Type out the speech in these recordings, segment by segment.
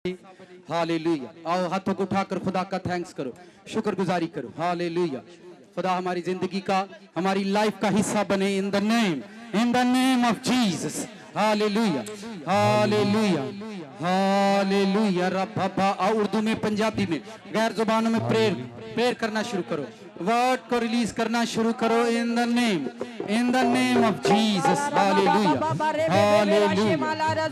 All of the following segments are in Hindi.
हालेलुया। आओ हाथों को उठाकर खुदा का थैंक्स करो, शुक्रगुजारी करो। हालेलुया। खुदा हमारी जिंदगी का, हमारी लाइफ का हिस्सा बने इन the name of Jesus. Hallelujah hallelujah hallelujah. रब्बा। और उर्दू में, पंजाबी में, गैर जुबानों में प्रेयर करना शुरू करो, वर्ड को रिलीज करना शुरू करो इन the name of Jesus. Hallelujah hallelujah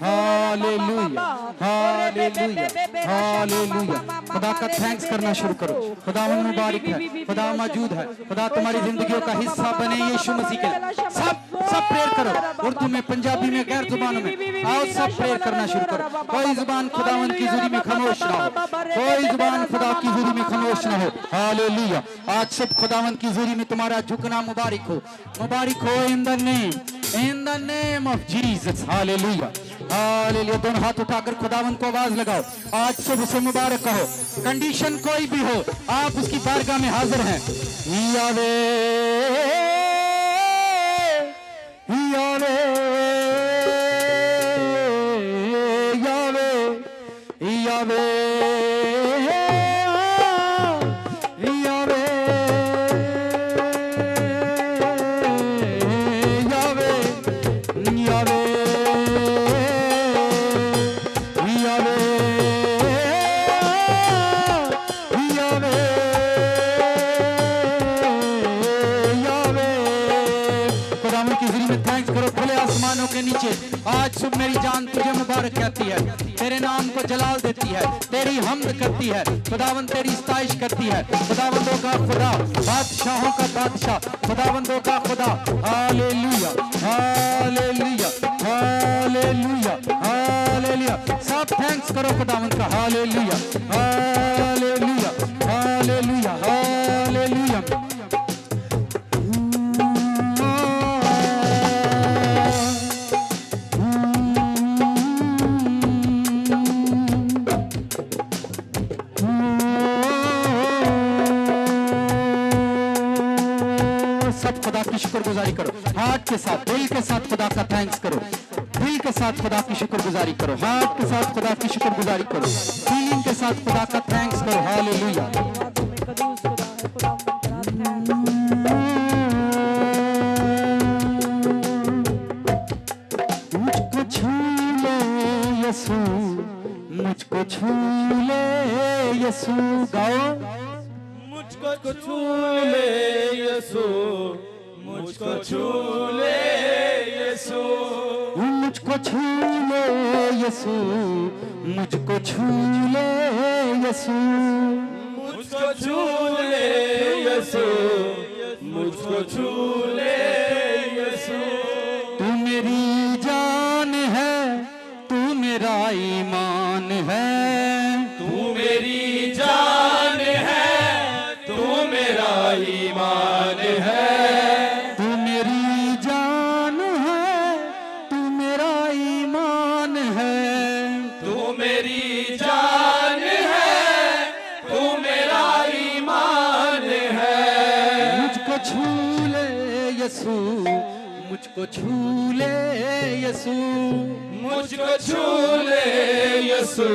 hallelujah hallelujah hallelujah. खुदा का थैंक्स करना शुरू करो। खुदा मुबारक है, खुदा मौजूद है, खुदा तुम्हारी जिंदगियों का हिस्सा बने यीशु मसीह के। सब प्रेयर करो, उर्दू में, पंजाबी में, गैर जुबानों में। आओ सब प्रेयर करना शुरू करो। कोई जुबान खुदावन की जुरी में खामोश ना हो, कोई जुबान खुदा की जुरी में खामोश ना हो। हालेलुया। आज सब खुदावन की जुरी में तुम्हारा झुकना मुबारक हो इन the name of Jesus. Hallelujah hallelujah. दोनों हाथ उठाकर खुदावन को आवाज लगाओ। आज सुबह से मुबारक कहो, कंडीशन कोई भी हो, आप उसकी बारगाह में हाजिर हैं। यावे यावे यावे यावे के नीचे। आज सुबह मेरी जान तुझे मुबारक कहती है, तेरे नाम को जलाल देती है, तेरी हम्द करती है, खुदावन तेरी स्ताइश करती है। खुदावंदों का खुदा, बादशाहों का बादशाह, खुदावंदों का खुदा। Hallelujah hallelujah hallelujah hallelujah. सब थैंक्स करो खुदावन का। Hallelujah hallelujah hallelujah hallelujah. सब खुदा की शुक्रगुजारी करो, हार्ट के साथ, दिल के साथ खुदा का थैंक्स करो, दिल के साथ खुदा की शुक्रगुजारी करो, हार्ट के साथ खुदा की शुक्रगुजारी करो, फीलिंग के साथ खुदा का थैंक्स करो। हालेलुया। मुझको छू ले यीशु, मुझको छू ले यीशु। गाओ। मुझको छू ले यीशु, मुझको छू ले यीशु, मुझको छू ले यीशु, मुझको छू ले यीशु, मुझको छू ले यीशु, मुझको छू ले यीशु। तू मेरी जान है, तू मेरा ईमान है, तू मेरी जान है, तू मेरा ईमान है, तू मेरी जान है, तू मेरा ईमान है, तू मेरी जान है, तू मेरा ईमान है। मुझको छू ले यीशु, मुझको छू ले यीशु, मुझको छू ले यीशु,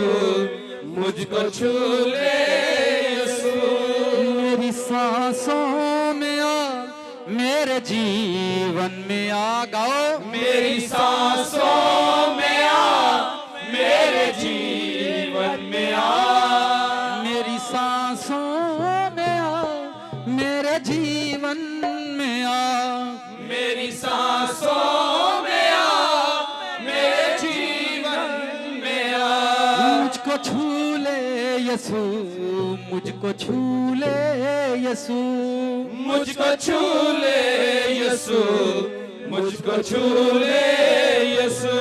मुझको छू ले यीशु। मेरी सांसों में आ, मेरे जीवन में आ। गाओ। मेरी सांसों में आ, मेरे जीवन में आ, मेरी सांसों में आ, मेरे जीवन में आ, मेरी सांसों में आ, मेरे जीवन में आ। मुझको छू ले यीशु, मुझको छू ले यीशु, मुझको छू ले यीशु, मुझको छू ले यीशु।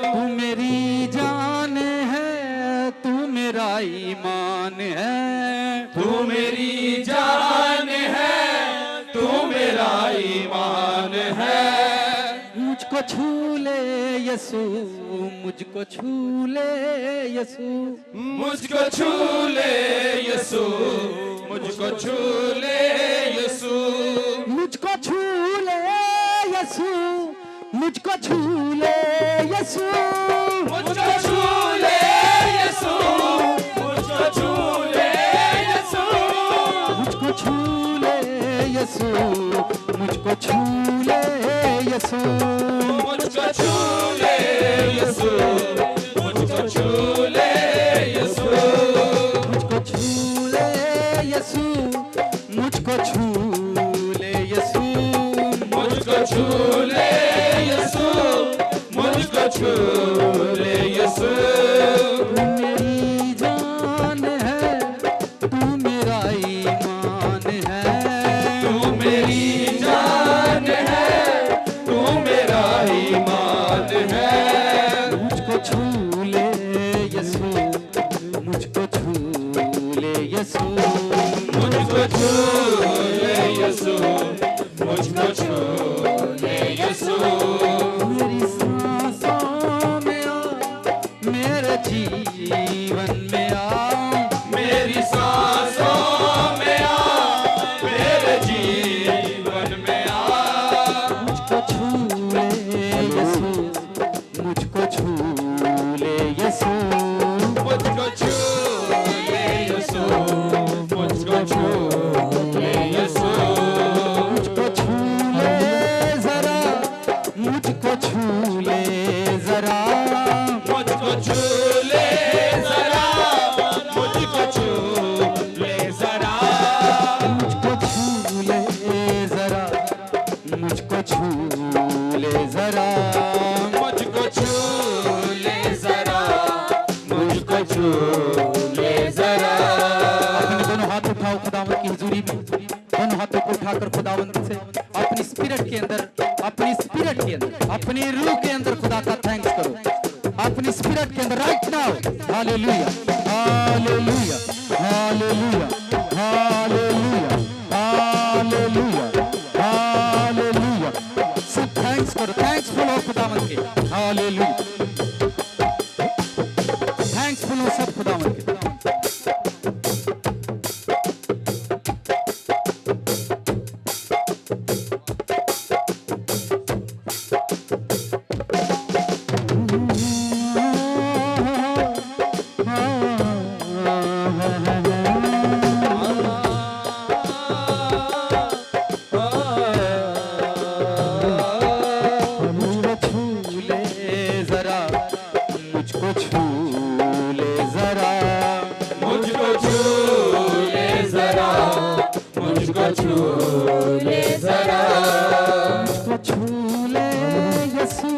तू मेरी जान है, तू मेरा ईमान है, तू मेरी जान है, तू मेरा ईमान है। मुझको छू ले यीशु, मुझको छू ले यीशु, मुझको छू ले यीशु, मुझको छू ले यीशु, मुझको छू ले यीशु, मुझको छू ले यीशु, मुझको छू ले यीशु, छू ले यीशु, मुझको छू ले यीशु, मुझको छू ले यीशु, मुझको छू ले यीशु, मुझको छू ले यीशु, मुझको छू ले यीशु, मुझको छू ले यीशु। तू मेरी जान है, तू मेरा ईमान है, तू मेरी जान है, तू मेरा ईमान है। मुझको छू ले यीशु, मुझको छू ले यीशु, मुझको छू ले यीशु, मुझको छू ले यीशु। मेरी सांसों में आ, मेरे जीवन में आ, मेरी सांसों में आ, मेरे जीवन में आ। मुझको छू ले यीशु, मुझको छू ले यीशु, मुझको छू ले यीशु, मुझको छू ले यीशु। मुझको छू ले जरा, मुझको छू ले जरा, मुझको छू ले जरा, मुझको छू ले जरा, मुझको छू ले जरा, मुझको छू ले जरा, मुझको छू ले जरा, मुझको छू ले जरा। अपने दोनों हाथ उठाओ खुदावंत की हुजूरी में, दोनों हाथों को उठाकर खुदावंत से अपनी स्पिरिट के अंदर, अपनी स्पिरिट के अंदर, अपनी रूह के अंदर खुदा का थैंक्स करो, अपनी स्पिरिट के अंदर right now. Hallelujah, hallelujah, hallelujah, hallelujah, hallelujah, hallelujah. सब थैंक्स करो, थैंक्सफुल हो खुदावंत के। हालेलुया, थैंक्सफुल हो सब खुदावंत के। मुझको छू ले जरा, मुझको छू ले जरा, मुझको छू ले जरा, मुझको छू ले जरा, मुझको छू ले यीशु,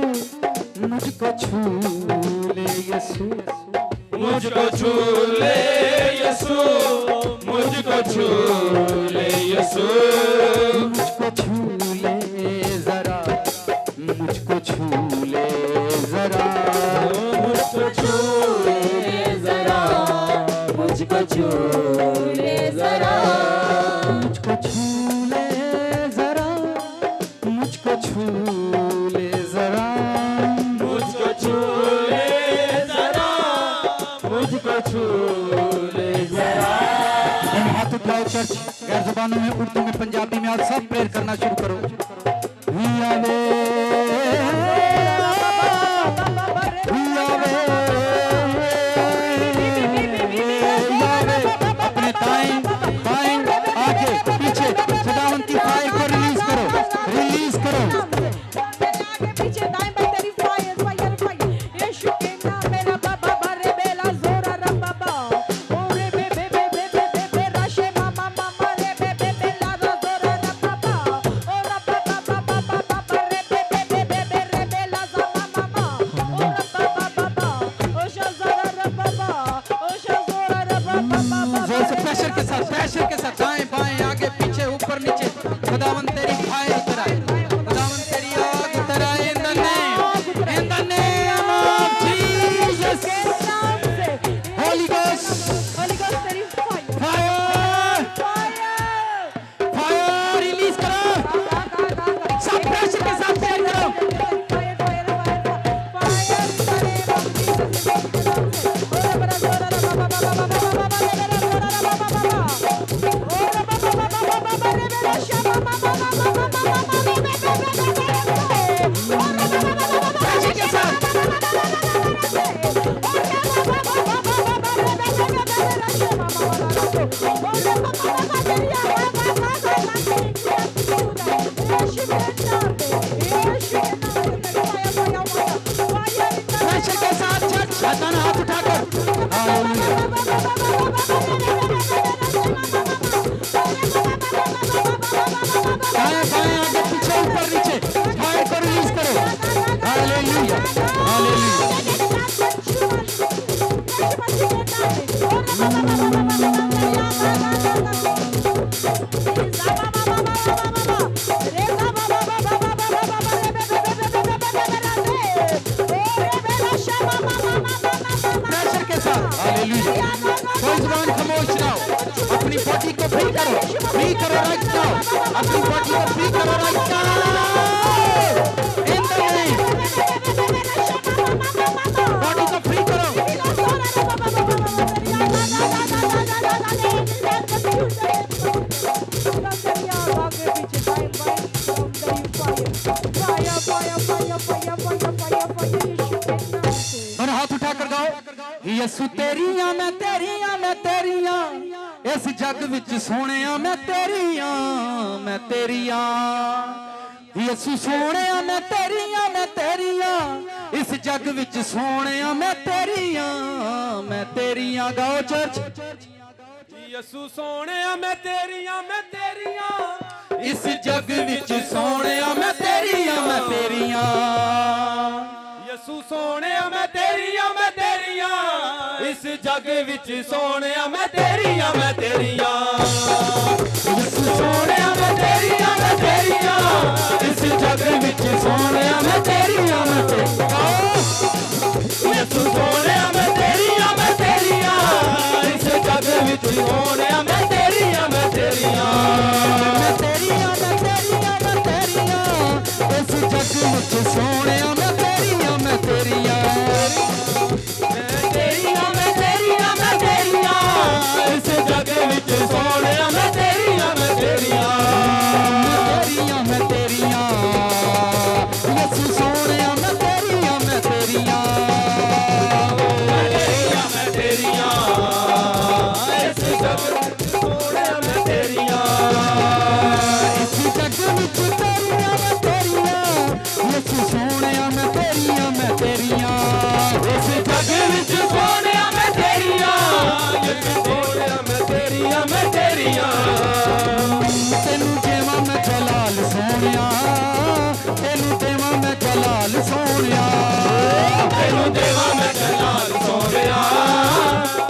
मुझको छू ले यीशु, मुझको छू ले यीशु, मुझको छू ले यीशु। मुझको छू ले जरा, मुझको छू ले जरा, मुझको छू ले जरा, मुझको छू ले जरा, मुझको छू ले जरा, मुझको छू ले जरा, मुझको छू ले जरा, मुझको छू ले जरा। इन हाथ उठाओ चर्च, गैर जुबानों में, उर्दू में, पंजाबी में, आप सब प्रेयर करना शुरू करो। यावे, यावे, यावे, अपने दाएं बाएं आगे पीछे खुदावंत की फायर को रिलीज करो, रिलीज करो। पीछे दाएं बाएं तेरी फायर फायर फायर। यीशु के नाम मेरा बाबा बारे बेला जोरा रा बाबा। ओरे बे बे बे बे बे बे बे राशे मामा मामा रे बे बे बे ला रा जोरा रा बाबा। ओरा बाबा बाबा बाबा रे बे बे बे बे बे रे बे ला जा मामा मामा। ओरा बाबा बाबा ओशा जोरा रा बाबा, ओशा जोरा रा बाबा बाबा। जोर से प्रेशर के साथ दाएं बाएं आगे पीछे ऊपर नीचे खुदावंत तेरी फायर उतर आए, खुदावंत तेरी आग उतर आए। इन द नेम ऑफ जीसस, के नाम से होली गोस्ट, होली गोस्ट तेरी fire fire, fire fire release करो, सब प्रेशर के साथ प्रेयर करो। Fire fire fire fire fire Shut pressure के साथ हालेलुया कोई जुबान खामोश ना हो अपनी बॉडी को फ्री करो राइट नाउ अपनी बॉडी को फ्री करो right now in the name body को फ्री करो दोनों हाथ उठाकर गाओ यीशु तेरियां मैं तेरियां इस जग विच सोहणिया मैं तेरियां यीशु सोहणिया मैं तेरियां इस जग विच सोहणिया मैं तेरियां गाओ चर्च यसू सोहणिया मैं तेरियां इस जग विच सोहणिया मैं तेरियां यसू सोहणिया मैं तेरियां इस जग विच सोहणिया मैं तेरियां यीशु सोहणिया मैं तेरियां इस जग विच सोहणिया मैं तेरियां यसू सोहणिया मैं तेरियां इस जग विच सोहणिया मैं तेरियां इस जग विच सोहणिया मैं तेरियां मैं तेरियां इस जग विच सोहणिया मैं तेरियां यीशु सोहणिया मैं तेरियां मैं तेरियां इस जग विच सोहणिया मैं तेरियां इस जग विच तेरियां यीशु सोहणिया मैं तेरियां इस जग विच सोहणिया मैं तेरियां यसू सोहणिया मैं तेरियां तेनू देवां मैं जलाल सोहणिया तेनू देवां मैं जलाल सोहणिया तेनू देवां मैं जलाल सोहणिया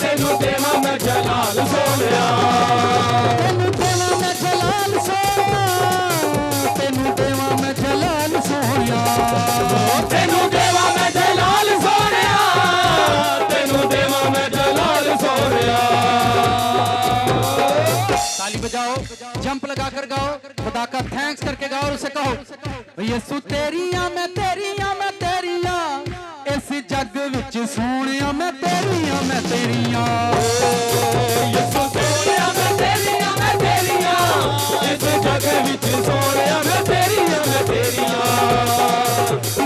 तेनू देवां मैं जलाल सोहणिया तेनू देवां मैं जलाल सोहणिया तेनू देवां मैं जलाल सोहणिया तेनू देवां मैं जलाल सोहणिया तेनू देवां मैं जलाल सोहणिया ताली बजाओ जंप लगाकर गाओ खुदा का थैंक्स करके गाओ और उसे कहो यीशु तेरियां मैं तेरियां इस जग विच सोहणिया मैं तेरियां यसू सोहणिया मैं तेरियां इस जग विच सोहणिया मैं तेरियां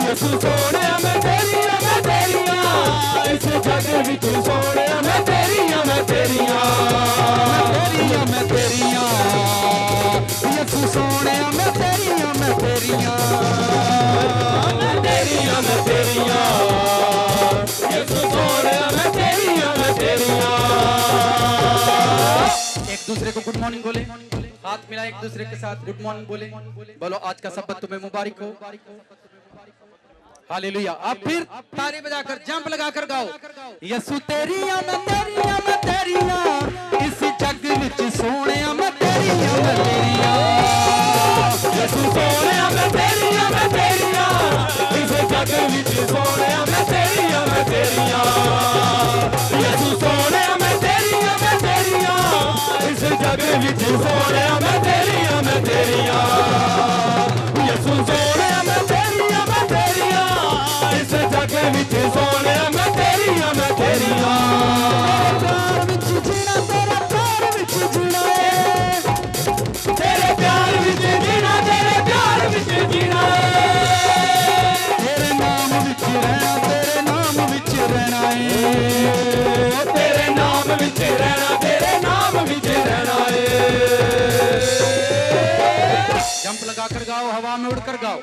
यसू सोहणिया मैं तेरियां इस जग विच सोहणिया मैं तेरियां यीशु सोहणिया मैं तेरियां यसू सोहणिया मैं तेरियां एक दूसरे को गुड मॉर्निंग बोले हाथ मिला एक दूसरे के साथ गुड मॉर्निंग बोले बोलो आज का सब्बत तुम्हें मुबारक हो हालेलुया आप फिर ताली बजाकर जंप लगाकर गाओ यीशु तेरियां मैं तेरियां इस जग विच सोहणिया मैं तेरियां यसू सोहणिया मैं तेरियां इस जग विच सोहणिया मैं तेरियां यसू सोहणिया मैं तेरियां इस जग विच सोहणिया मैं तेरियां यसू सोहणिया मैं तेरियां इस जग विच सोहणिया मैं तेरियां प्यार विच जीना तेरा प्यार विच जीना तेरे प्यार विच जीना तेरे प्यार विच जीना तेरे नाम विच रहना तेरे नाम विच रहना तेरे नाम विच रहना तेरे नाम विच रहना जंप लगाकर गाओ हवा में उड़कर गाओ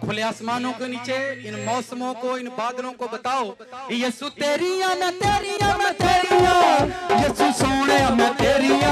खुले आसमानों के नीचे इन मौसमों को इन बादलों को बताओ यीशु तेरियां मैं तेरियां यीशु सोहणिया मैं तेरियां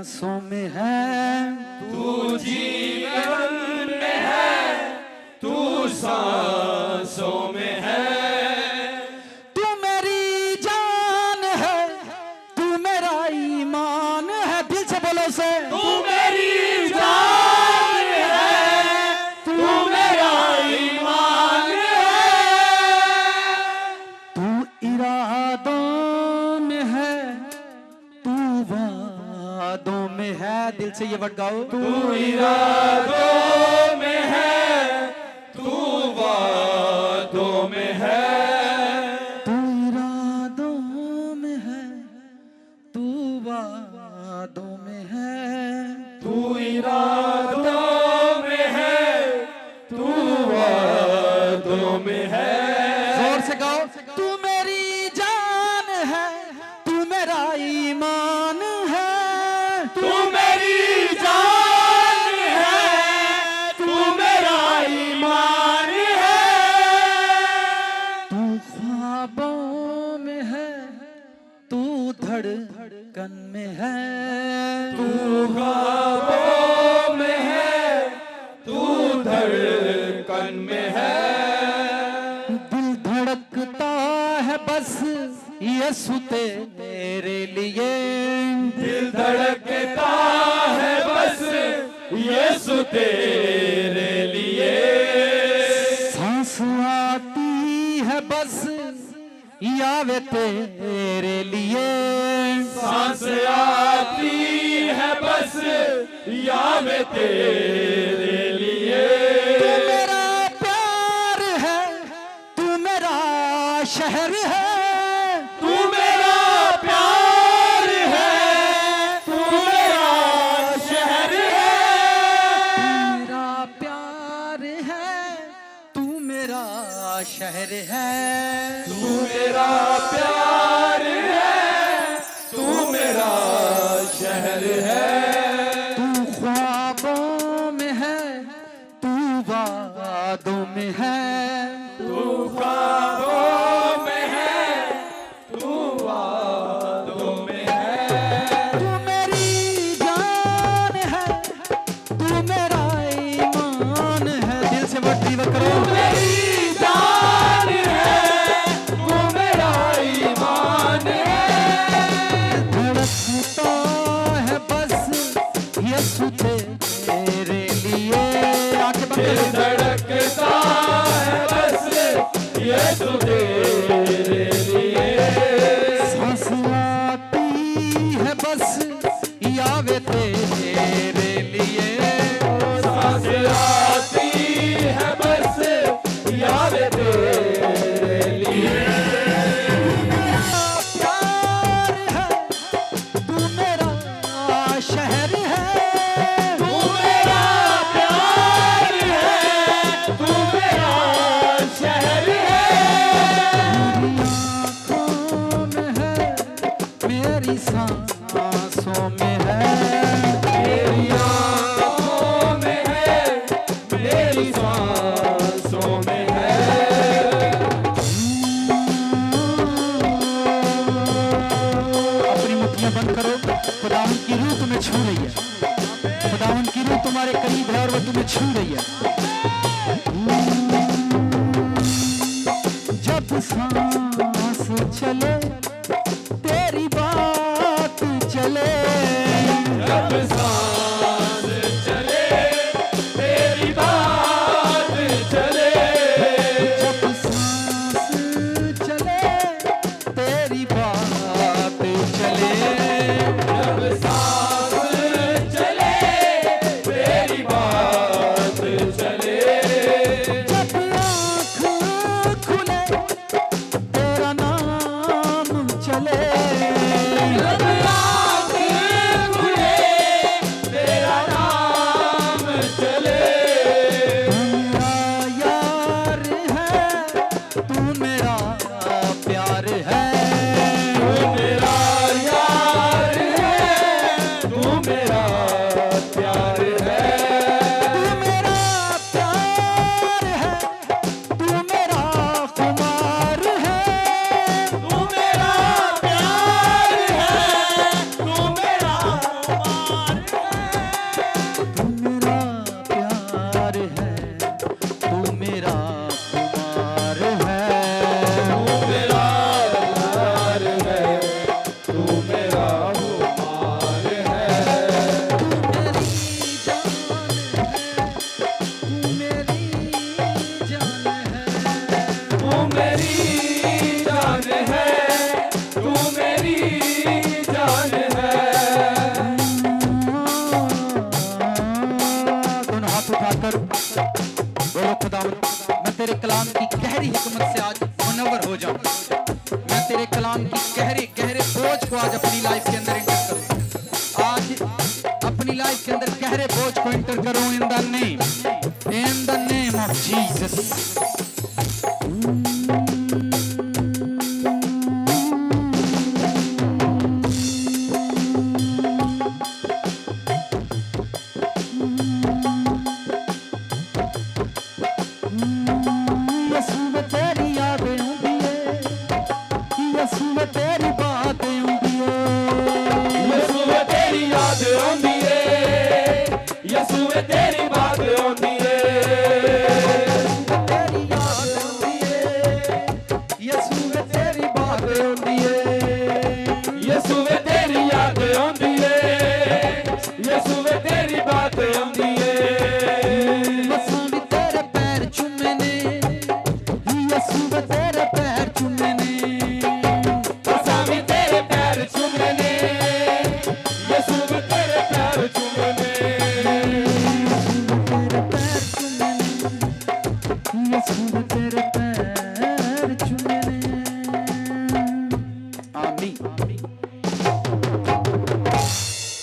सांसों में है, तू जीवन में है, तू सांसों में है। तू मेरी जान है, तू मेरा ईमान है। दिल से बोलो से, तू मेरी जान है, तू मेरा ईमान है। तू इरादों में है, तू वादों में है। दिल से ये वर्ड गाओ। तू इरादों में है, तू वादों में है। तू इरादों में है, तू वादों में है। तू इरादों में है, तू वादों में है। जोर से गाओ। तू मेरी जान है, तू मेरा ईमान है। तू मेरी जान है, तू मेरा ईमान है। तू ख्वाबों में है, तू धड़कन में है। तू ख्वाबों में है, तू धड़कन में है। दिल धड़कता है बस यीशु तेरे लिए। दिल धड़कता है बस यीशु तेरे लिए। सांस आती है बस यावे तेरे लिए। सांस आती है बस यावे तेरे लिए। तू मेरा प्यार है, तू मेरा शहर है। तू मेरा प्यार है, तू मेरा शहर है। मेरा प्यार है, तू मेरा शहर है। तू मेरा प्यार है, तू मेरा शहर है। तू ख्वाबों में है, तू वादों में है। तू ख्वाबों में है, तू वादों में है। तू मेरी जान है, तू मेरा ईमान है। दिल से वर्ड डिलीवर करो। मेरी जान है, तू मेरा ईमान है। धड़कता है बस यीशु तेरे लिए। आंखें बंद दिल करो। धड़कता है बस यीशु तेरे लिए। सांस आती है बस यावे तेरे लिए। सांस आती है बस याद तेरे लिए। प्यार है, तू मेरा शहर है। तू मेरा प्यार है, तू मेरा शहर है। मेरी आँखों में है, मेरी सांसों में है। मेरी आँखों में है, मेरी सांसों में है। अपनी मुट्ठियां बंद करो। खुदावन की रूह तुम्हें छू रही है। खुदावन की रूह तुम्हारे करीब है और वो तुम्हें छू रही है। जब सांस चले तेरी बात चले। जब सांस चले तेरी बात चले। जब सांस चले तेरी बात चले। जब सांस चले तेरी बात चले। जब आँख खुले तेरा नाम चले। जब आँख खुले तेरा नाम चले। तू मेरा यार है, तू मेरा प्यार है। तू मेरा यार है, तू मेरा प्यार है। तू मेरा प्यार है, तू मेरा खुमार है। तू मेरा प्यार है, तू मेरा खुदावंद से आज मुनव्वर हो जाऊं। मैं तेरे कलाम की गहरे गहरे बोझ को आज अपनी लाइफ के अंदर इंटर करूं। आज अपनी लाइफ के अंदर गहरे बोझ को इंटर करूं इन the name of Jesus.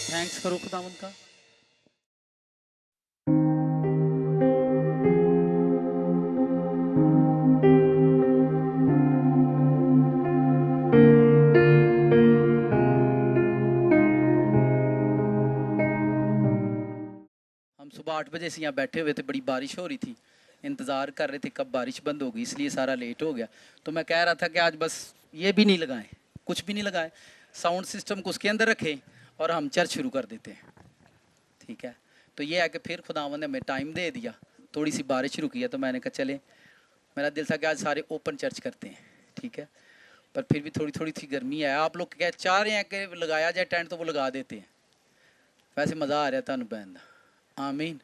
Thanks करो खुदावंद का। हम सुबह 8 बजे से यहाँ बैठे हुए थे, बड़ी बारिश हो रही थी, इंतज़ार कर रहे थे कब बारिश बंद होगी, इसलिए सारा लेट हो गया। तो मैं कह रहा था कि आज बस ये भी नहीं लगाएं, कुछ भी नहीं लगाएं, साउंड सिस्टम को उसके अंदर रखें और हम चर्च शुरू कर देते हैं। ठीक है, तो ये है कि फिर खुदावंद ने हमें टाइम दे दिया, थोड़ी सी बारिश रुकी है, तो मैंने कहा चले, मेरा दिल था कि आज सारे ओपन चर्च करते हैं। ठीक है, पर फिर भी थोड़ी थोड़ी सी गर्मी है। आप लोग क्या चाह रहे हैं कि लगाया जाए टेंट, तो वो लगा देते हैं। वैसे मज़ा आ रहा था बहन। आमीन।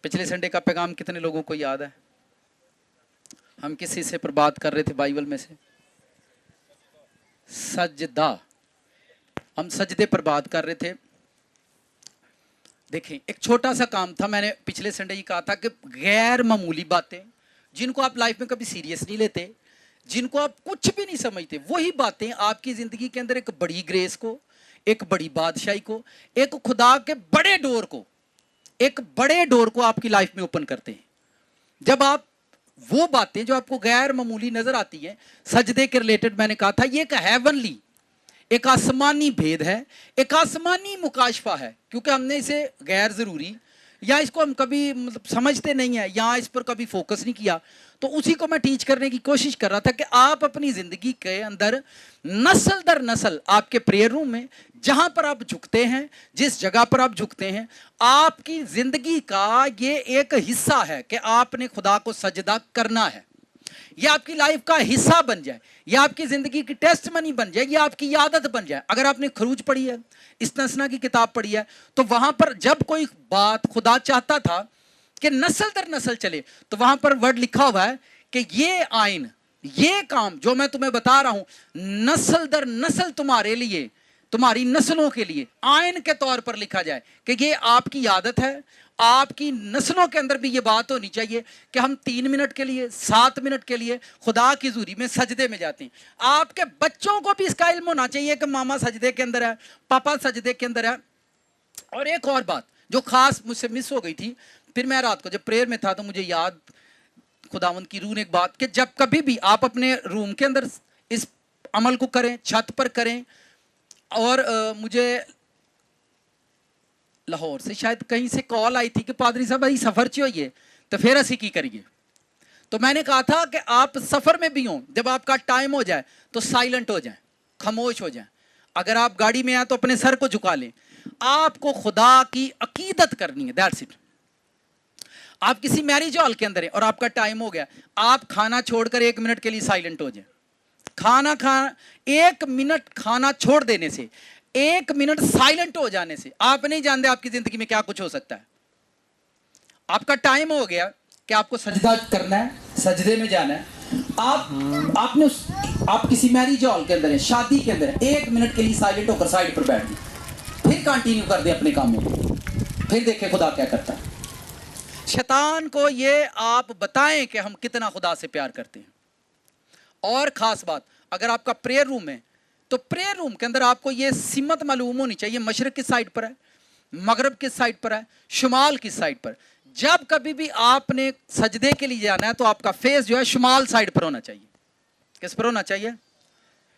पिछले संडे का पैगाम कितने लोगों को याद है? हम किस हिस्से पर बात कर रहे थे बाइबल में से? सजदा। हम सजदे पर बात कर रहे थे। देखें, एक छोटा सा काम था, मैंने पिछले संडे ही कहा था कि गैर मामूली बातें जिनको आप लाइफ में कभी सीरियस नहीं लेते, जिनको आप कुछ भी नहीं समझते, वही बातें आपकी जिंदगी के अंदर एक बड़ी ग्रेस को, एक बड़ी बादशाही को, एक खुदा के बड़े डोर को, एक बड़े डोर को आपकी लाइफ में ओपन करते हैं। जब आप वो बातें जो आपको गैर मामूली नजर आती है, सजदे के रिलेटेड मैंने कहा था ये एक हेवनली, एक आसमानी भेद है, एक आसमानी मुकाशफा है, क्योंकि हमने इसे गैर जरूरी या इसको हम कभी मतलब समझते नहीं है या इस पर कभी फोकस नहीं किया। तो उसी को मैं टीच करने की कोशिश कर रहा था कि आप अपनी जिंदगी के अंदर नस्ल दर नस्ल आपके प्रेयर रूम में जहां पर आप झुकते हैं, जिस जगह पर आप झुकते हैं, आपकी जिंदगी का ये एक हिस्सा है कि आपने खुदा को सजदा करना है। ये आपकी लाइफ का हिस्सा बन जाए, ये आपकी जिंदगी की टेस्टमनी बन जाए, ये आपकी आदत बन जाए। अगर आपने खरूज पढ़ी है, इस्तस्ना की किताब पढ़ी है, तो वहां पर जब कोई बात खुदा चाहता था कि नस्ल दर नस्ल चले, तो वहां पर वर्ड लिखा हुआ है कि ये आइन, ये काम जो मैं तुम्हें बता रहा हूं, नस्ल दर नस्ल तुम्हारे लिए, तुम्हारी नस्लों के लिए आइन के तौर पर लिखा जाए कि ये आपकी आदत है। आपकी नस्लों के अंदर भी ये बात होनी चाहिए कि हम 3 मिनट के लिए, 7 मिनट के लिए खुदा की हुजूरी में सजदे में जाते हैं। आपके बच्चों को भी इसका इल्म होना चाहिए कि मामा सजदे के अंदर है, पापा सजदे के अंदर है। और एक और बात जो खास मुझसे मिस हो गई थी, फिर मैं रात को जब प्रेयर में था तो मुझे याद, खुदावंद की रूह ने एक बात कि जब कभी भी आप अपने रूम के अंदर इस अमल को करें, छत पर करें, और मुझे लाहौर से शायद कहीं से कॉल आई थी कि पादरी साहब भाई सफर च होइए तो फिर असी की करिए। तो मैंने कहा था कि आप सफर में भी हों, जब आपका टाइम हो जाए तो साइलेंट हो जाएं, खामोश हो जाएं। अगर आप गाड़ी में आए तो अपने सर को झुका लें। आपको खुदा की अकीदत करनी है, दैट्स इट। आप किसी मैरिज हॉल के अंदर है और आपका टाइम हो गया, आप खाना छोड़कर 1 मिनट के लिए साइलेंट हो जाए। खाना 1 मिनट खाना छोड़ देने से, 1 मिनट साइलेंट हो जाने से आप नहीं जानते आपकी जिंदगी में क्या कुछ हो सकता है। आपका टाइम हो गया कि आपको सजदा करना है, सजदे में जाना है। आप किसी मैरिज हॉल के अंदर है, शादी के अंदर है, 1 मिनट के लिए साइलेंट होकर साइड पर बैठ गए, फिर कंटिन्यू कर दे अपने कामों को, फिर देखें खुदा क्या करता है। शैतान को ये आप बताएं कि हम कितना खुदा से प्यार करते हैं। और खास बात, अगर आपका प्रेयर रूम है तो प्रेयर रूम के अंदर आपको ये सिमत मालूम होनी चाहिए, मशरक किस साइड पर है, मगरब किस साइड पर है, शुमाल किस साइड पर। जब कभी भी आपने सजदे के लिए जाना है तो आपका फेस जो है शुमाल साइड पर होना चाहिए। किस पर होना चाहिए?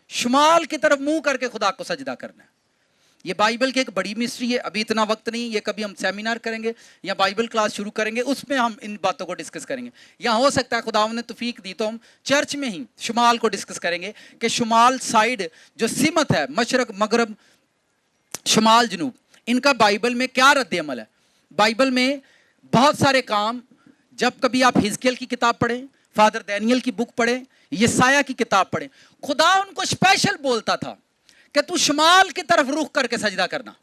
शुमाल की तरफ मुंह करके खुदा को सजदा करना है। ये बाइबल की एक बड़ी मिस्ट्री है, अभी इतना वक्त नहीं, ये कभी हम सेमिनार करेंगे या बाइबल क्लास शुरू करेंगे, उसमें हम इन बातों को डिस्कस करेंगे। या हो सकता है खुदा ने तौफीक दी तो हम चर्च में ही शुमाल को डिस्कस करेंगे कि शुमाल साइड जो सिमत है, मशरक मगरब शुमाल जनूब, इनका बाइबल में क्या रद्द अमल है। बाइबल में बहुत सारे काम, जब कभी आप हिजकियल की किताब पढ़ें, फादर डैनियल की बुक पढ़ें, यसाया की किताब पढ़ें, खुदा उनको स्पेशल बोलता था कि तू शुमाल की तरफ रुख करके सजदा करना।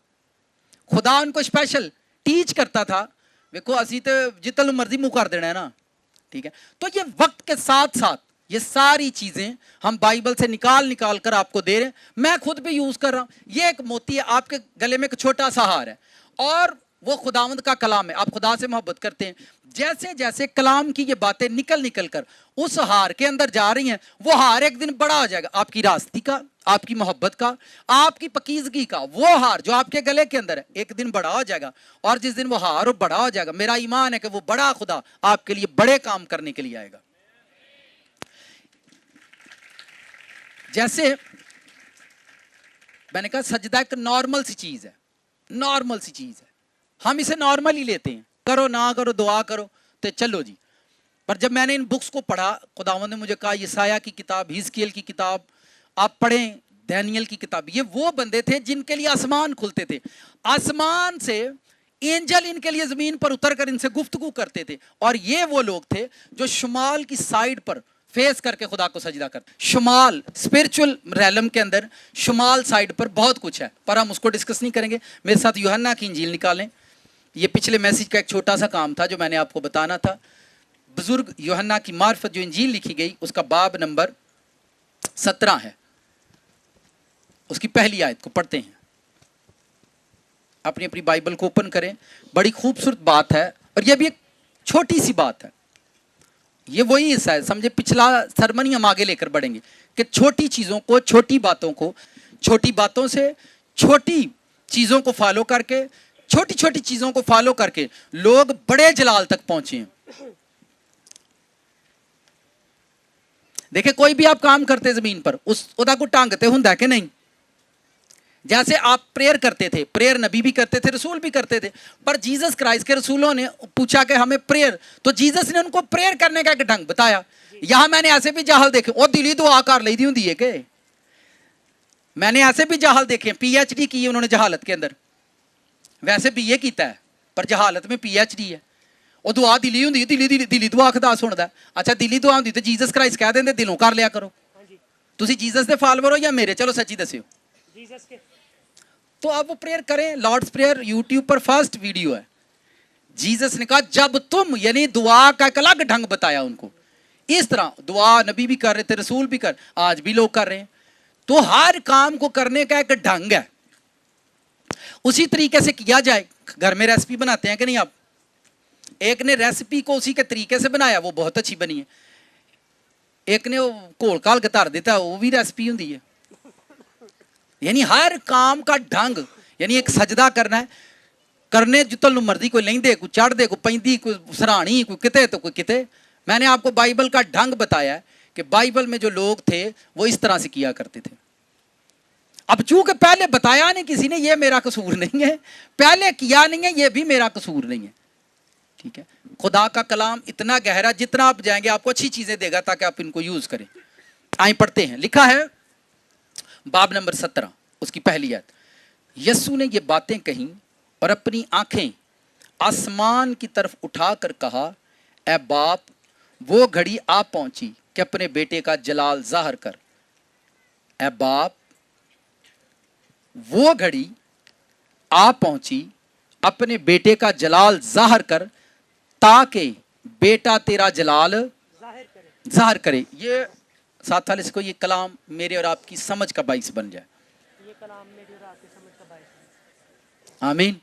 खुदा उनको स्पेशल टीच करता था। देखो असी तो जितना मर्जी मुंह कर देना है ना, ठीक है। तो ये वक्त के साथ साथ ये सारी चीजें हम बाइबल से निकाल कर आपको दे रहे हैं। मैं खुद भी यूज कर रहा हूं। ये एक मोती है, आपके गले में एक छोटा सा हार है और वो खुदावंद का कलाम है। आप खुदा से मोहब्बत करते हैं, जैसे जैसे कलाम की ये बातें निकल कर उस हार के अंदर जा रही हैं, वो हार एक दिन बड़ा हो जाएगा। आपकी रास्ती का, आपकी मोहब्बत का, आपकी पकीजगी का वो हार जो आपके गले के अंदर है, एक दिन बड़ा हो जाएगा। और जिस दिन वो हार बड़ा हो जाएगा, मेरा ईमान है कि वो बड़ा खुदा आपके लिए बड़े काम करने के लिए आएगा। जैसे मैंने कहा, सजदा एक नॉर्मल सी चीज है, नॉर्मल सी चीज है, हम इसे नॉर्मल ही लेते हैं, करो ना करो, दुआ करो तो चलो जी। पर जब मैंने इन बुक्स को पढ़ा, खुदावंद ने मुझे कहा यसाया की किताब, हिजकियल की किताब आप पढ़ें, डैनियल की किताब, ये वो बंदे थे जिनके लिए आसमान खुलते थे। आसमान से एंजल इनके लिए जमीन पर उतर कर इनसे गुफ्तगू करते थे। और ये वो लोग थे जो शुमाल की साइड पर फेस करके खुदा को सजदा करते। शुमाल स्पिरिचुअल रैलम के अंदर शुमाल साइड पर बहुत कुछ है, पर हम उसको डिस्कस नहीं करेंगे। मेरे साथ यूहन्ना की इंजील निकालें। ये पिछले मैसेज का एक छोटा सा काम था जो मैंने आपको बताना था। बुजुर्ग यूहन्ना की मार्फत जो इंजील लिखी गई, उसका बाब नंबर 17 है, उसकी पहली आयत को पढ़ते हैं। अपनी अपनी बाइबल को ओपन करें। बड़ी खूबसूरत बात है और यह भी एक छोटी सी बात है। ये वही हिस्सा है, समझे, पिछला सरमन ही हम आगे लेकर बढ़ेंगे कि छोटी चीजों को, छोटी बातों को, छोटी बातों से छोटी चीजों को फॉलो करके, छोटी छोटी चीजों को फॉलो करके लोग बड़े जलाल तक पहुंचे हैं। देखिए, कोई भी आप काम करते जमीन पर, उस उदा को टांगते हुंदा कि नहीं। जैसे आप प्रेयर करते थे, प्रेयर नबी भी करते थे, रसूल भी करते थे, पर जीसस क्राइस्ट के रसूलों ने पूछा कि हमें प्रेयर, तो जीसस ने उनको प्रेयर करने का एक ढंग बताया। यहां मैंने ऐसे भी जाहल देखे, और दिली दुआ कर ली दी होंदी है के, मैंने ऐसे भी जाहल देखे, पीएचडी की उन्होंने जहालत के अंदर, वैसे बीए किया है पर जहालत में पीएचडी है। और दुआ दिली होंदी, दिली दुआ खुदा सुनदा। अच्छा, दिली दुआ होंदी तो जीसस क्राइस्ट कह देंगे दिलों कर लिया करो। तुसी जीसस के फॉलोवर हो या मेरे? चलो सच्ची दस्यो। जीसस के। तो आप वो प्रेयर करें, लॉर्ड्स प्रेयर यूट्यूब पर फर्स्ट वीडियो है। जीसस ने कहा जब तुम, यानी दुआ का एक अलग ढंग बताया उनको। इस तरह दुआ नबी भी कर रहे थे, रसूल भी कर, आज भी लोग कर रहे हैं। तो हर काम को करने का एक ढंग है, उसी तरीके से किया जाए। घर में रेसिपी बनाते हैं कि नहीं आप? एक ने रेसिपी को उसी के तरीके से बनाया, वो बहुत अच्छी बनी है। एक ने घोल काल के धर देता, वो भी रेसिपी होती है। यानी हर काम का ढंग, यानी एक सजदा करना है, करने जितन मर्जी, कोई लेंदे, कोई चढ़दे, कोई पैंदी, कोई सराहनी, कोई किते तो कोई किते। मैंने आपको बाइबल का ढंग बताया है कि बाइबल में जो लोग थे वो इस तरह से किया करते थे। अब चूंकि पहले बताया नहीं किसी ने, ये मेरा कसूर नहीं है, पहले किया नहीं है, ये भी मेरा कसूर नहीं है, ठीक है। खुदा का कलाम इतना गहरा, जितना आप जाएंगे आपको अच्छी चीजें देगा ताकि आप इनको यूज करें। आइए पढ़ते हैं। लिखा है बाब नंबर 17, उसकी पहली आयत। यीशु ने ये बातें कहीं और अपनी आंखें आसमान की तरफ उठाकर कहा, ए बाप, वो घड़ी आ पहुंची कि अपने बेटे का जलाल जाहिर कर। ए बाप, वो घड़ी आ पहुंची, अपने बेटे का जलाल जाहिर कर, ताकि बेटा तेरा जलाल जाहिर करे। ये साथ वाले को, ये कलाम मेरे और आपकी समझ का बाइस बन जाए। ये कलाम मेरे और आपकी समझ का बाइस। आमीन।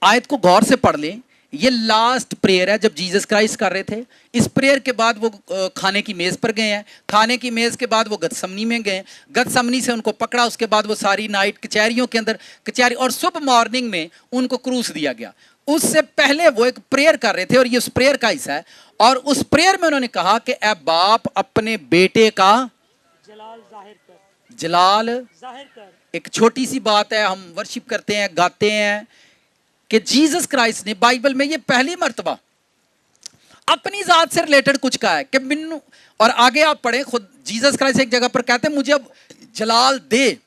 आयत को गौर से पढ़ लें। ये लास्ट प्रेयर है जब जीसस क्राइस्ट कर रहे थे। इस प्रेयर के बाद वो खाने की मेज पर गए हैं। खाने की मेज के बाद वो गतसमनी में गए। गतसमनी से उनको पकड़ा, उसके बाद वो सारी नाइट कचहरियों के अंदर कचहरी, और सुबह मॉर्निंग में उनको क्रूस दिया गया। उससे पहले वो एक प्रेयर कर रहे थे, और ये उस प्रेयर का हिस्सा है। और उस प्रेयर में उन्होंने कहा कि ऐ बाप, अपने बेटे का जलाल जाहिर कर। एक छोटी सी बात है, हम वर्शिप करते हैं, गाते हैं कि जीसस क्राइस्ट ने बाइबल में ये पहली मर्तबा अपनी जात से रिलेटेड कुछ कहा है कि मिन्नू, और आगे आप पढ़े खुद जीसस क्राइस्ट एक जगह पर कहते हैं मुझे अब जलाल दे।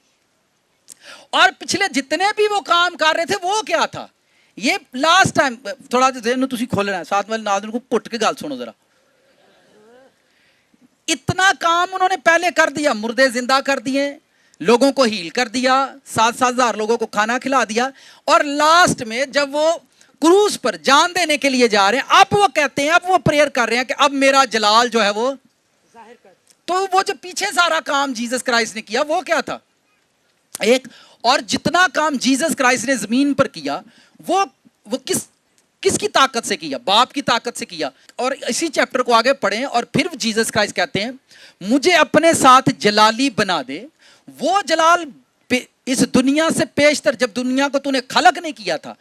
और पिछले जितने भी वो काम कर रहे थे वो क्या था, ये लास्ट टाइम थोड़ा जेन तुसी खोलना है, साथ वाले नाज़रीन को घुट के गल सुनो जरा। इतना काम उन्होंने पहले कर दिया, मुर्दे जिंदा कर दिए, लोगों को हील कर दिया, 7,000 लोगों को खाना खिला दिया, और लास्ट में जब वो क्रूस पर जान देने के लिए जा रहे हैं, अब वो कहते हैं, अब वो प्रेयर कर रहे हैं कि अब मेरा जलाल जो है वो जाहिर कर। तो वो जो पीछे सारा काम जीसस क्राइस्ट ने किया वो क्या था, एक, और जितना काम जीसस क्राइस्ट ने जमीन पर किया वो किसकी ताकत से किया, बाप की ताकत से किया। और इसी चैप्टर को आगे पढ़ें, और फिर जीसस क्राइस्ट कहते हैं मुझे अपने साथ जलाली बना दे। वो जलाल इस दुनिया से पेशतर, जब दुनिया को तूने खलक नहीं किया था,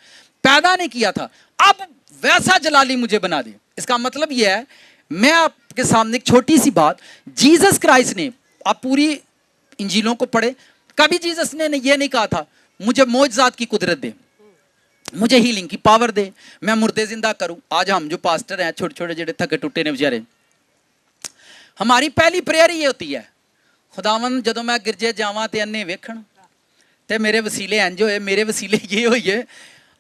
पैदा नहीं किया था, अब वैसा जलाली मुझे बना दे। इसका मतलब यह है, मैं आपके सामने एक छोटी सी बात, जीसस क्राइस्ट ने, आप पूरी इंजीलों को पढ़े, कभी जीसस ने यह नहीं कहा था मुझे मौजज़ात की कुदरत दे, मुझे हीलिंग की पावर दे, मैं मुर्दे जिंदा करूं। आज हम जो पास्टर हैं, छोटे छोटे जेडे थके टुटे ने बेचारे, हमारी पहली प्रेयर ये होती है, खुदावन जदों मैं गिरजे जावां ते अन्ने वेखण ते मेरे वसीले इंज होए, मेरे वसीले ये होइए।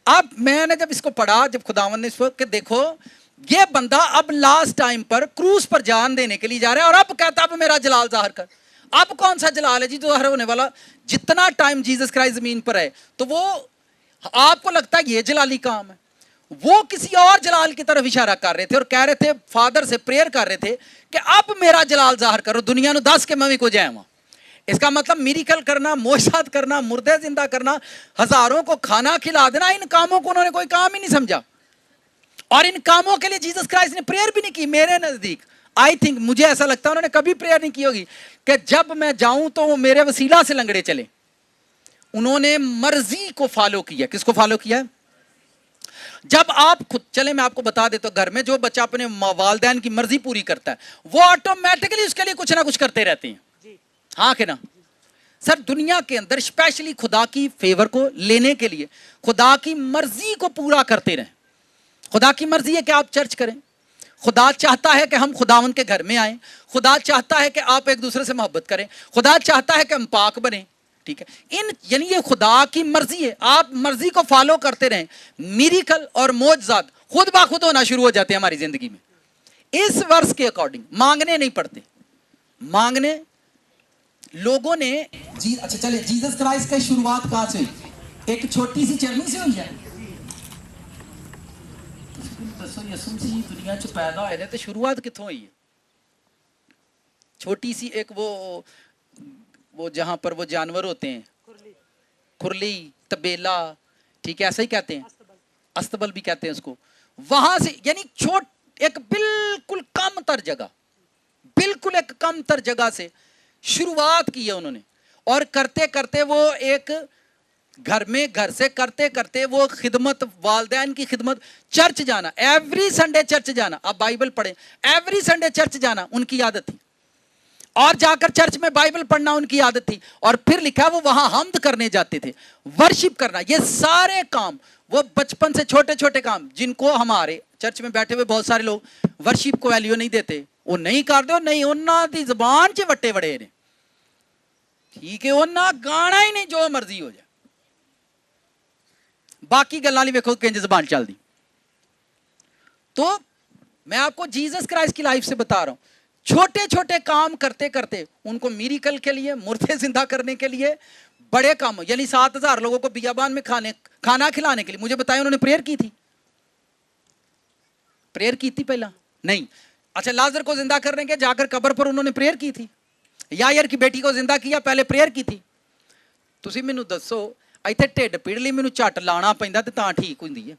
अब मैंने जब इसको पढ़ा, जब खुदावन ने इसको कि देखो ये बंदा अब लास्ट टाइम पर क्रूस पर जान देने के लिए जा रहा है, और अब कहता अब मेरा जलाल जाहिर कर। अब कौन सा जलाल है जी जो होने वाला? जितना टाइम जीसस क्राइस्ट जमीन पर है, तो वो आपको लगता है ये जलाली काम है, वो किसी और जलाल की तरफ इशारा कर रहे थे, और कह रहे थे, फादर से प्रेयर कर रहे थे कि अब मेरा जलाल जाहिर करो, दुनिया ਨੂੰ ਦੱਸ के मैं भी को जाए वहां। इसका मतलब मिरेकल करना, मोशात करना, मुर्दे जिंदा करना, हजारों को खाना खिला देना, इन कामों को उन्होंने कोई काम ही नहीं समझा, और इन कामों के लिए जीसस क्राइस्ट ने प्रेयर भी नहीं की। मेरे नजदीक आई थिंक, मुझे ऐसा लगता है उन्होंने कभी प्रेयर नहीं की होगी कि जब मैं जाऊं तो वो मेरे वसीला से लंगड़े चले। उन्होंने मर्जी को फॉलो किया। किसको फॉलो किया? जब आप खुद चले, मैं आपको बता देता हूं, घर में जो बच्चा अपने वालिदैन की मर्जी पूरी करता है वो ऑटोमेटिकली उसके लिए कुछ ना कुछ करते रहते हैं, हाँ कि ना सर? दुनिया के अंदर स्पेशली खुदा की फेवर को लेने के लिए खुदा की मर्जी को पूरा करते रहें। खुदा की मर्जी है कि आप चर्च करें, खुदा चाहता है कि हम खुदावंद के घर में आए, खुदा चाहता है कि आप एक दूसरे से मोहब्बत करें, खुदा चाहता है कि हम पाक बने, ठीक है? यानी ये खुदा की मर्जी है, आप मर्जी को फॉलो करते रहें, मिरेकल और मौजज़ात खुद ब खुद होना शुरू हो जाते हैं हमारी जिंदगी में। इस वर्ष के अकॉर्डिंग मांगने नहीं पड़ते, मांगने लोगों ने अच्छा चले, जीसस क्राइस्ट की शुरुआत कहां से हुई? एक छोटी सी चरनी से हुई है। यसू मसीह दुनिया च पैदा होए ने ते शुरुआत कित्थों हुई है? छोटी सी एक वो जहां पर वो जानवर होते हैं, खुरली, तबेला, ठीक है, ऐसा ही कहते हैं, अस्तबल भी कहते हैं उसको, वहां से, यानी एक बिल्कुल कम तर जगह, बिल्कुल एक कम तर जगह से शुरुआत की है उन्होंने, और करते करते वो एक घर में, घर से करते करते वो खिदमत, वालिदैन की खिदमत, चर्च जाना, एवरी संडे चर्च जाना, आप बाइबल पढ़ें, एवरी संडे चर्च जाना उनकी आदत थी, और जाकर चर्च में बाइबल पढ़ना उनकी आदत थी। और फिर लिखा वो वहां हम्द करने जाते थे, वर्शिप करना, ये सारे काम वो बचपन से छोटे छोटे काम, जिनको हमारे चर्च में बैठे हुए बहुत सारे लोग वर्शिप को वैल्यू नहीं देते, वो नहीं करते, नहीं उन्होंने दी जबान च वट्टे बड़े ने, ठीक है, उन्होंने गाना ही नहीं जो मर्जी हो जाए, बाकी गल्लां नहीं वेखो किंज जबान चलदी। तो मैं आपको जीसस क्राइस्ट की लाइफ से बता रहा हूं, छोटे छोटे काम करते करते उनको मिरेकल के लिए, मुर्दे जिंदा करने के लिए, बड़े काम, यानी 7,000 लोगों को बियाबान में खाना खिलाने के लिए, मुझे बताया उन्होंने प्रेयर की थी, प्रेयर की थी पहला नहीं? अच्छा, लाजर को जिंदा करने के जाकर कब्र पर उन्होंने प्रेयर की थी, यायर की बेटी को जिंदा किया, पहले प्रेयर की थी। तुसी मैनू दसो, इत्थे ढिड पीड़ लई मैनू झट लाना पैंदा ते तां ठीक हुंदी है,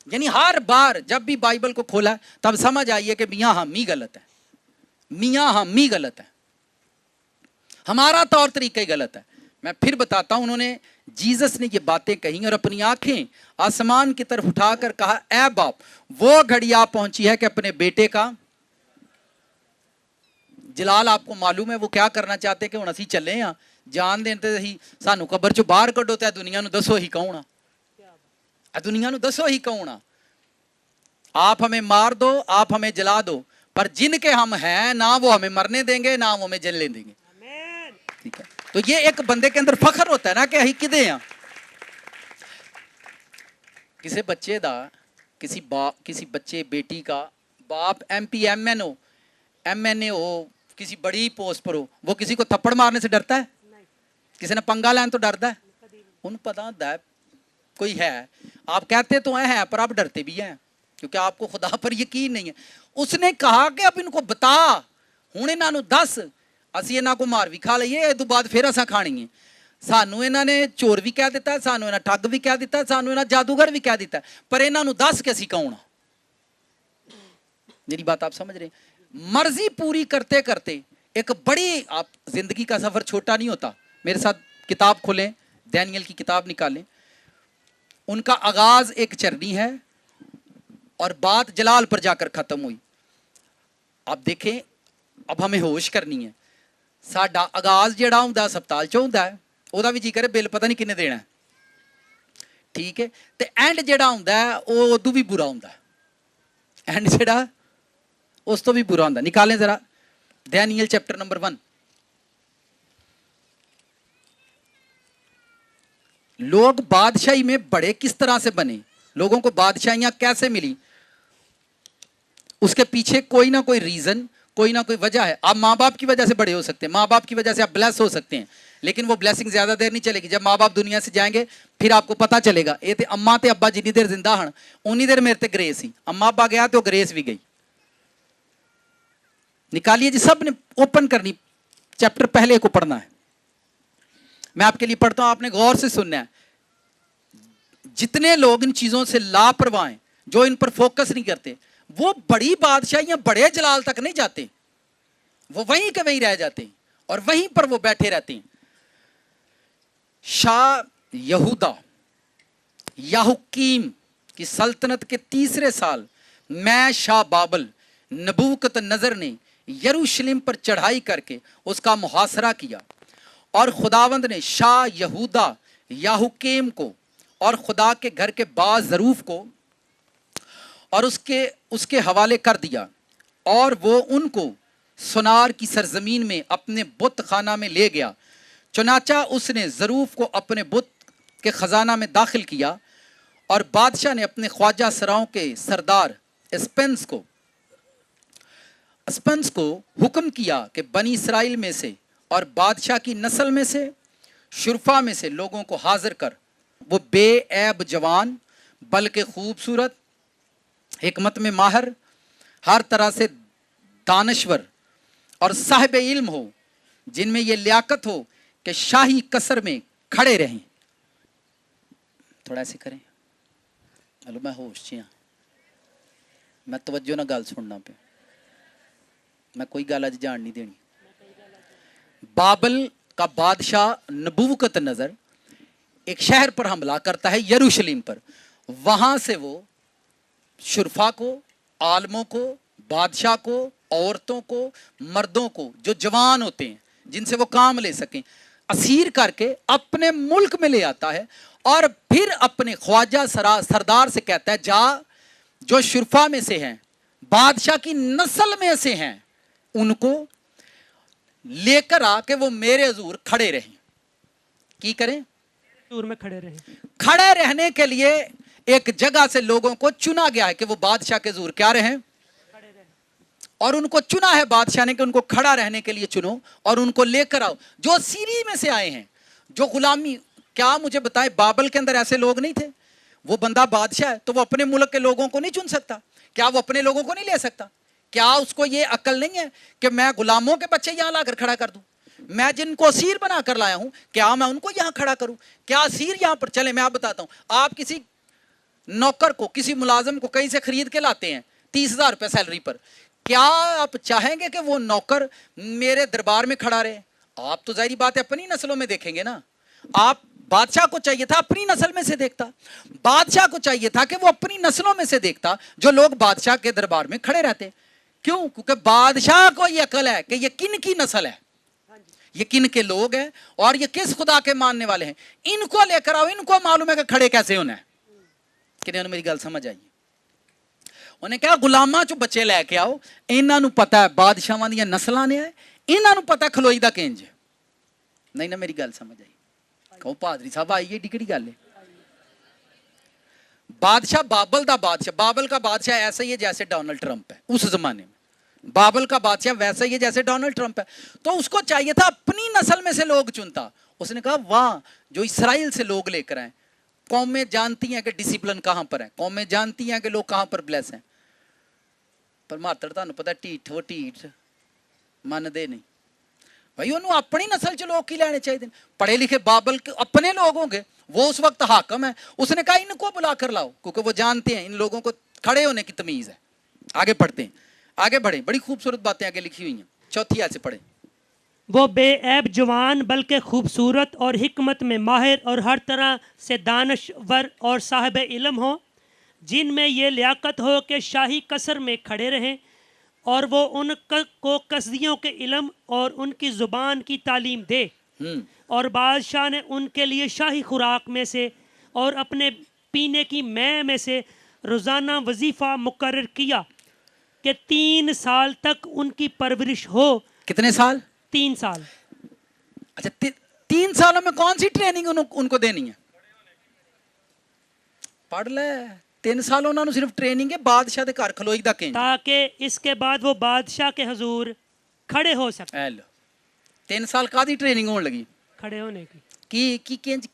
यानी हर बार जब भी बाइबल को खोला तब समझ आइए कि मियाँ हम ही गलत है, मियाँ हम ही गलत है, हमारा तौर तरीका ही गलत है। मैं फिर बताता हूं, उन्होंने जीसस ने ये बातें कही और अपनी आंखें आसमान की तरफ उठाकर कहा, ऐ बाप, वो घड़ी आ पहुंची है कि अपने बेटे का जलाल आपको मालूम है वो क्या करना चाहते कि हुण असीं चले हाँ जान देन ते ही सानू कबर चों बाहर कड्डो ते दुनिया नूं दसो ही कौन आ, दुनिया नूं दसो ही कौन आ। आप हमें मार दो, आप हमें जला दो, पर जिनके हम हैं ना वो हमें मरने देंगे ना वो हमें जलने देंगे। ठीक है, तो ये एक बंदे के अंदर फखर होता है ना कि अही किदे आ। किसी बच्चे दा किसी बच्चे बेटी का बाप MP MNO MNA हो, किसी बड़ी पोस्ट पर हो, वो किसी को थप्पड़ मारने से डरता है? किसी ने पंगा लेने तो डरता है? उन्हें पता होता है कोई है, आप कहते तो हैं पर आप डरते भी हैं क्योंकि आपको खुदा पर यकीन नहीं है। उसने कहा कि अब इनको बता, हुण इन्हां नूं दस, असीं इन्हां को मार भी खा लईए, इस तो बाद फिर असां खानी है। सानू इन्हां ने चोर भी कह दिता, सानू इन्हां ठग भी कह दिता, सानू इन्हां जादूगर भी कह दिता, पर इन्हां नूं दस के असीं कौन आ। मेरी बात आप समझ रहे हैं? मर्जी पूरी करते करते एक बड़ी, आप जिंदगी का सफर छोटा नहीं होता। मेरे साथ किताब खोलें, दानियल की किताब निकालें। उनका आगाज एक चरनी है और बात जलाल पर जाकर खत्म हुई। आप देखें, अब हमें होश करनी है। साडा आगाज जिहड़ा हुंदा हस्पताल चों हुंदा है, ओहदा भी जी करे बिल पता नहीं किन्ने देना है, ठीक है, ते एंड जिहड़ा हुंदा है ओह उदों भी बुरा हुंदा है। एंड जिहड़ा उस तो भी बुरा होता। निकालें जरा दानियल चैप्टर नंबर 1। लोग बादशाही में बड़े किस तरह से बने, लोगों को बादशाहियां कैसे मिली, उसके पीछे कोई ना कोई रीजन, कोई ना कोई वजह है। आप माँ बाप की वजह से बड़े हो सकते हैं, माँ बाप की वजह से आप ब्लेस हो सकते हैं, लेकिन वो ब्लेसिंग ज्यादा देर नहीं चलेगी। जब माँ बाप दुनिया से जाएंगे फिर आपको पता चलेगा ये ते अम्मा ते अब्बा जितनी देर जिंदा हन उन्नी देर मेरे ते ग्रेस ही, अम्मा अब्बा गया तो ग्रेस भी गई। निकालिए जी, सब ने ओपन करनी, चैप्टर पहले को पढ़ना है। मैं आपके लिए पढ़ता हूं, आपने गौर से सुनना है। जितने लोग इन चीजों से लापरवाह हैं, जो इन पर फोकस नहीं करते, वो बड़ी बादशाहियां बड़े जलाल तक नहीं जाते, वो वहीं के वहीं रह जाते हैं और वहीं पर वो बैठे रहते हैं। शाह यहूदा याहुकीम की सल्तनत के 3रे साल मैं शाह बाबल नबूकत नजर ने यरूशलेम पर चढ़ाई करके उसका मुहासरा किया और खुदावंद ने शाह यहूदा याहुकीम को और खुदा के घर के बाज़रूफ को और उसके हवाले कर दिया और वो उनको सुनार की सरजमीन में अपने बुत खाना में ले गया। चुनाचा उसने ज़रूफ को अपने बुत के खजाना में दाखिल किया और बादशाह ने अपने ख्वाजा सराओं के सरदार स्पेंस को हुक्म किया कि बनी इसराइल में से और बादशाह की नस्ल में से शुरफा में से लोगों को हाजिर कर। वो बेऐब जवान, बल्कि खूबसूरत, हिकमत में माहिर, हर तरह से दानश्वर और साहिब इल्म हो, जिनमें ये लियाकत हो कि शाही कसर में खड़े रहें। थोड़ा ऐसे करें, हेलो मैं होश च हाँ, मैं तवज्जो ना गल सुनना पे, मैं कोई गल अज जान नहीं देनी। बाबल का बादशाह नबूवकत नजर एक शहर पर हमला करता है, यरूशलेम पर। वहां से वो शुरफा को, आलमों को, बादशाह को, औरतों को, मर्दों को जो जवान होते हैं जिनसे वो काम ले सकें, असीर करके अपने मुल्क में ले आता है और फिर अपने ख्वाजा सरदार से कहता है, जा जो शुरफा में से हैं, बादशाह की नस्ल में से हैं, उनको लेकर आके वो मेरे हुजूर खड़े रहें। की करें? हुजूर में खड़े रहें। खड़े रहने के लिए एक जगह से लोगों को चुना गया है कि वो बादशाह के हुजूर क्या रहें, और उनको चुना है बादशाह ने कि उनको खड़ा रहने के लिए चुनो और उनको लेकर आओ जो सीरी में से आए हैं, जो गुलामी। क्या मुझे बताए, बाबल के अंदर ऐसे लोग नहीं थे? वो बंदा बादशाह है तो वो अपने मुल्क के लोगों को नहीं चुन सकता? क्या वो अपने लोगों को नहीं ले सकता? क्या उसको ये अक्ल नहीं है कि मैं गुलामों के बच्चे यहां लाकर खड़ा कर दूं? मैं जिनको असीर बना कर लाया हूं, क्या मैं उनको यहां खड़ा करूं? क्या असीर यहां पर चले? मैं आप बताता हूं, आप किसी नौकर को, किसी मुलाजिम को कहीं से खरीद के लाते हैं 30,000 रुपए सैलरी पर, क्या आप चाहेंगे कि वो नौकर मेरे दरबार में खड़ा रहे? आप तो जाहिर बात है अपनी नस्लों में देखेंगे ना। आप बादशाह को चाहिए था अपनी नस्ल में से देखता, बादशाह को चाहिए था कि वो अपनी नस्लों में से देखता जो लोग बादशाह के दरबार में खड़े रहते। क्यों? क्योंकि बादशाह को ये अकल है कि ये किन की नस्ल है, ये किन के लोग हैं और ये किस खुदा के मानने वाले हैं। इनको लेकर आओ, इनको मालूम है कि खड़े कैसे होना है। कि मेरी गल समझ आई? उन्हें कहा गुलामा चो बच्चे लैके आओ, इन्हों पता है बादशाहां दी नस्लां ने है, इन्हों पता खलोई दा किंज। नहीं ना मेरी गल समझ आई? कहो पादरी साहब आई एडी केड़ी गल है? बादशाह बाबल का बादशाह, बाबल का बादशाह ऐसा ही है जैसे डोनाल्ड ट्रंप है उस जमाने में। बाबल का बादशाह वैसा ही है जैसे डोनाल्ड ट्रंप है। तो उसको चाहिए था अपनी नस्ल में से लोग चुनता। उसने कहा वाह, जो इसराइल से लोग लेकर आए। कौमें जानती हैं कि डिसिप्लिन कहां पर है, कौमें जानती हैं कि लोग कहां पर ब्लेस हैं, पर मात्र तुहानू पता ढीठ वो ढीठ मनदे नहीं। भाई उन्होंने अपनी नस्ल च लोग की लेने चाहिए। पढ़े लिखे बाबल के अपने लोग होंगे, वो उस वक्त हाकम है। उसने कहा इनको बुला कर लाओ, क्योंकि वो जानते हैं इन लोगों को खड़े होने की तमीज है। आगे पढ़ते हैं, आगे बढ़े, बड़ी खूबसूरत बातें आगे लिखी हुई हैं। चौथी आयत से पढ़े। वो बेऐब जवान बल्कि खूबसूरत और हिकमत में माहिर और हर तरह से दानश्वर और साहिब इल्म हो, जिनमें ये लियाकत हो कि शाही कसर में खड़े रहें, और वो उनको कसदियों के इल्म और उनकी ज़ुबान की तालीम दे। और बादशाह ने उनके लिए शाही खुराक में से और अपने पीने की मैं में से रोज़ाना वजीफ़ा मुकर्रर किया कि 3 साल तक उनकी परवरिश हो। कितने साल? 3 साल। अच्छा, 3 सालों में कौन सी ट्रेनिंग उनको देनी है? पढ़ ले। 3 साल उन्होंने सिर्फ ट्रेनिंग है बादशाह के घर खलोई दा किंज, ताकि इसके बाद वो बादशाह के हजूर खड़े हो सके। 3 साल कादी ट्रेनिंग होने लगी? खड़े होने की किंज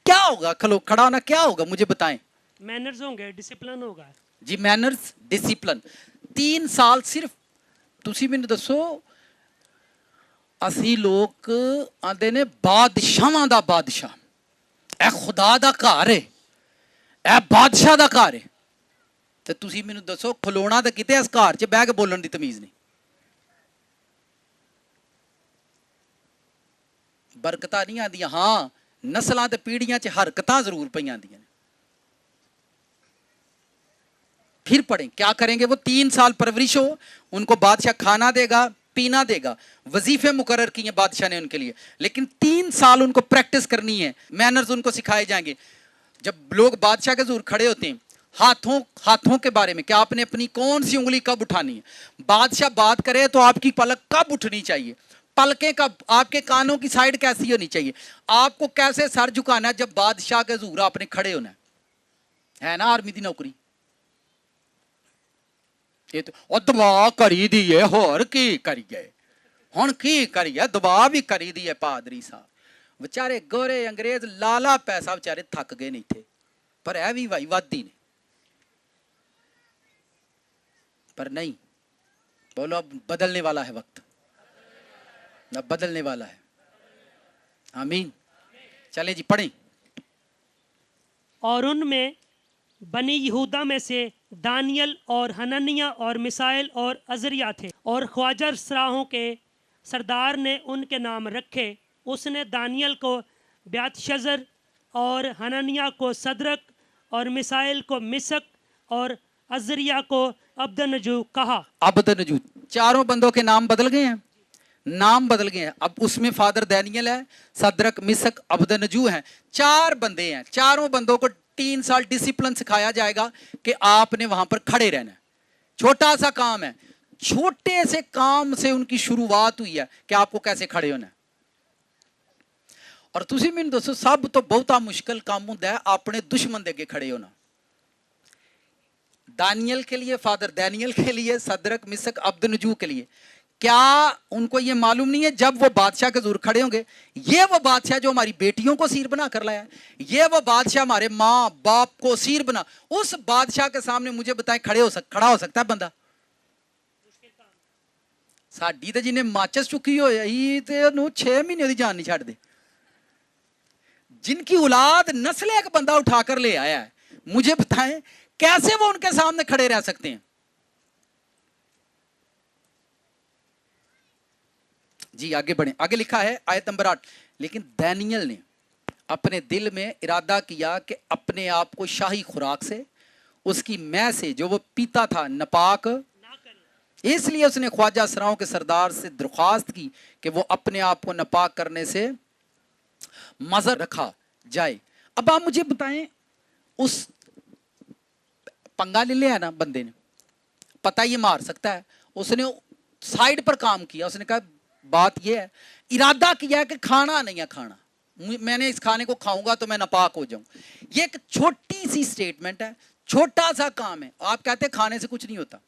क्या होगा? खड़ा होना क्या होगा मुझे बताएं। मैनर्स होंगे, डिसिप्लिन होगा जी, मैनर्स, डिसिप्लिन। 3 साल सिर्फ। तुसी मैनू दसो, असी लोग आंदे ने बादशाहां दा बादशाह, ए खुदा दा घर है, ए बादशाह दा घर है, ते तुसी मैनू दसो खलोना ते किते इस घर च बह के बोलण दी तमीज नहीं। बरकतां नहीं आंदियां, हाँ नस्लां ते पीढ़ियां च हरकतां जरूर पईयां आंदियां। फिर पढ़ें क्या करेंगे वो? 3 साल परवरिश हो, उनको बादशाह खाना देगा, पीना देगा, वजीफे मुकर्रर किए बादशाह ने उनके लिए, लेकिन 3 साल उनको प्रैक्टिस करनी है, मैनर्स उनको सिखाए जाएंगे। जब लोग बादशाह के हुजूर खड़े होते हैं, हाथों के बारे में, क्या आपने अपनी कौन सी उंगली कब उठानी है? बादशाह बात करे तो आपकी पलक कब उठनी चाहिए? पलकें कब? आपके कानों की साइड कैसी होनी चाहिए? आपको कैसे सर झुकाना है जब बादशाह के हुजूर आपने खड़े होना है ना? आर्मी की नौकरी ये तो दबा करी दी है, होर की करिए, हुण की करिए, दबा भी करी दी है। पादरी साहब बेचारे गोरे अंग्रेज लाला पैसा बेचारे थक गए नहीं थे, पर है भी भाई वादी ने, पर नहीं। बोलो अब बदलने वाला है वक्त, अब बदलने वाला है। आमीन। चले जी पढ़ें। और उनमें बनी यहूदा में से दानियल और हननिया और मिसाइल और अजरिया थे, और ख्वाजा सराहों के सरदार ने उनके नाम रखे। उसने दानियल को ब्यातशजर और हननिया को सदरक और मिसाइल को मिसक और अजरिया को अब्दनजू कहा। अब्दनजू, चारों बंदों के नाम बदल गए हैं, नाम बदल गए हैं। अब उसमें फादर दानियल है, सदरक, मिसक, अब्दनजू हैं, 4 बंदे हैं। चारों बंदों को 3 साल डिसिप्लिन सिखाया जाएगा कि आपने वहां पर खड़े रहना है। छोटा सा काम है, छोटे से काम से उनकी शुरुआत हुई है कि आपको कैसे खड़े होना है। और तुसी मैनू दसो, सब तो बहुता मुश्किल काम होता है अपने दुश्मन दे अगे खड़े होना। दानियल के लिए, फादर दानियल के लिए, सदरक, मिसक, अब्दनजू के लिए, क्या उनको ये मालूम नहीं है जब वो बादशाह के हुजूर खड़े होंगे, ये वो बादशाह जो हमारी बेटियों को सिर बना कर लाया, ये वो बादशाह हमारे माँ बाप को सिर बना, उस बादशाह के सामने मुझे बताएं खड़ा हो सकता है बंदा? साडी ते जिन्हें माचिस चुकी हो 6 महीने की जान नहीं छाड़ दे। जिनकी औलाद नस्ल एक बंदा उठाकर ले आया है, मुझे बताएं कैसे वो उनके सामने खड़े रह सकते हैं। जी आगे बढ़े, आगे लिखा है आयत नंबर 8, लेकिन दानियल ने अपने दिल में इरादा किया कि अपने आप को शाही खुराक से, उसकी मैं से जो वो पीता था नपाक, इसलिए उसने ख्वाजा सराओं के सरदार से दरख्वास्त की कि वो अपने आप को नपाक करने से मजर रखा जाए। अब आप मुझे बताएं, उस पंगा ले लिया ना बंदे ने, पता ये मार सकता है, उसने साइड पर काम किया, उसने कहा बात ये है, इरादा किया कि खाना नहीं है खाना, मैंने इस खाने को खाऊंगा तो मैं नापाक हो जाऊं। ये एक छोटी सी स्टेटमेंट है, छोटा सा काम है। आप कहते हैं खाने से कुछ नहीं होता,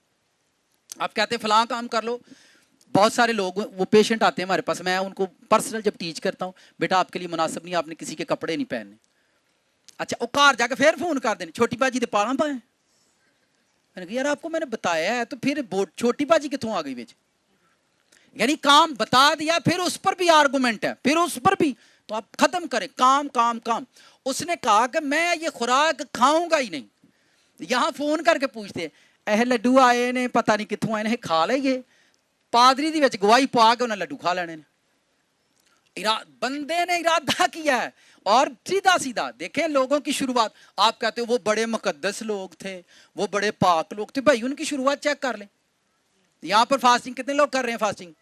आप कहते हैं फलां काम कर लो। बहुत सारे लोग, वो पेशेंट आते हैं हमारे पास, मैं उनको पर्सनल जब टीच करता हूं, बेटा आपके लिए मुनासिब नहीं, आपने किसी के कपड़े नहीं पहनने। अच्छा, वो कार जाकर फिर फोन कर देने, छोटी बाजी दे पाला पाए। मैंने कहा यार आपको मैंने बताया है, तो फिर छोटी बाजी कितों आ गई बेच। यानी काम बता दिया, फिर उस पर भी आर्गुमेंट है, फिर उस पर भी, तो आप खत्म करें काम काम काम। उसने कहा कि मैं ये खुराक खाऊंगा ही नहीं। यहां फोन करके पूछते हैं लड्डू आए ने, पता नहीं कितों आए ने, खा ले ये पादरी दी विच गवाही पा के उन्हें लड्डू खा लेने ने। बंदे ने इरादा किया है, और सीधा सीधा देखें लोगों की शुरुआत। आप कहते हो वो बड़े मुकद्दस लोग थे, वो बड़े पाक लोग थे, भाई उनकी शुरुआत चेक कर लें। यहां पर फास्टिंग कितने लोग कर रहे हैं फास्टिंग?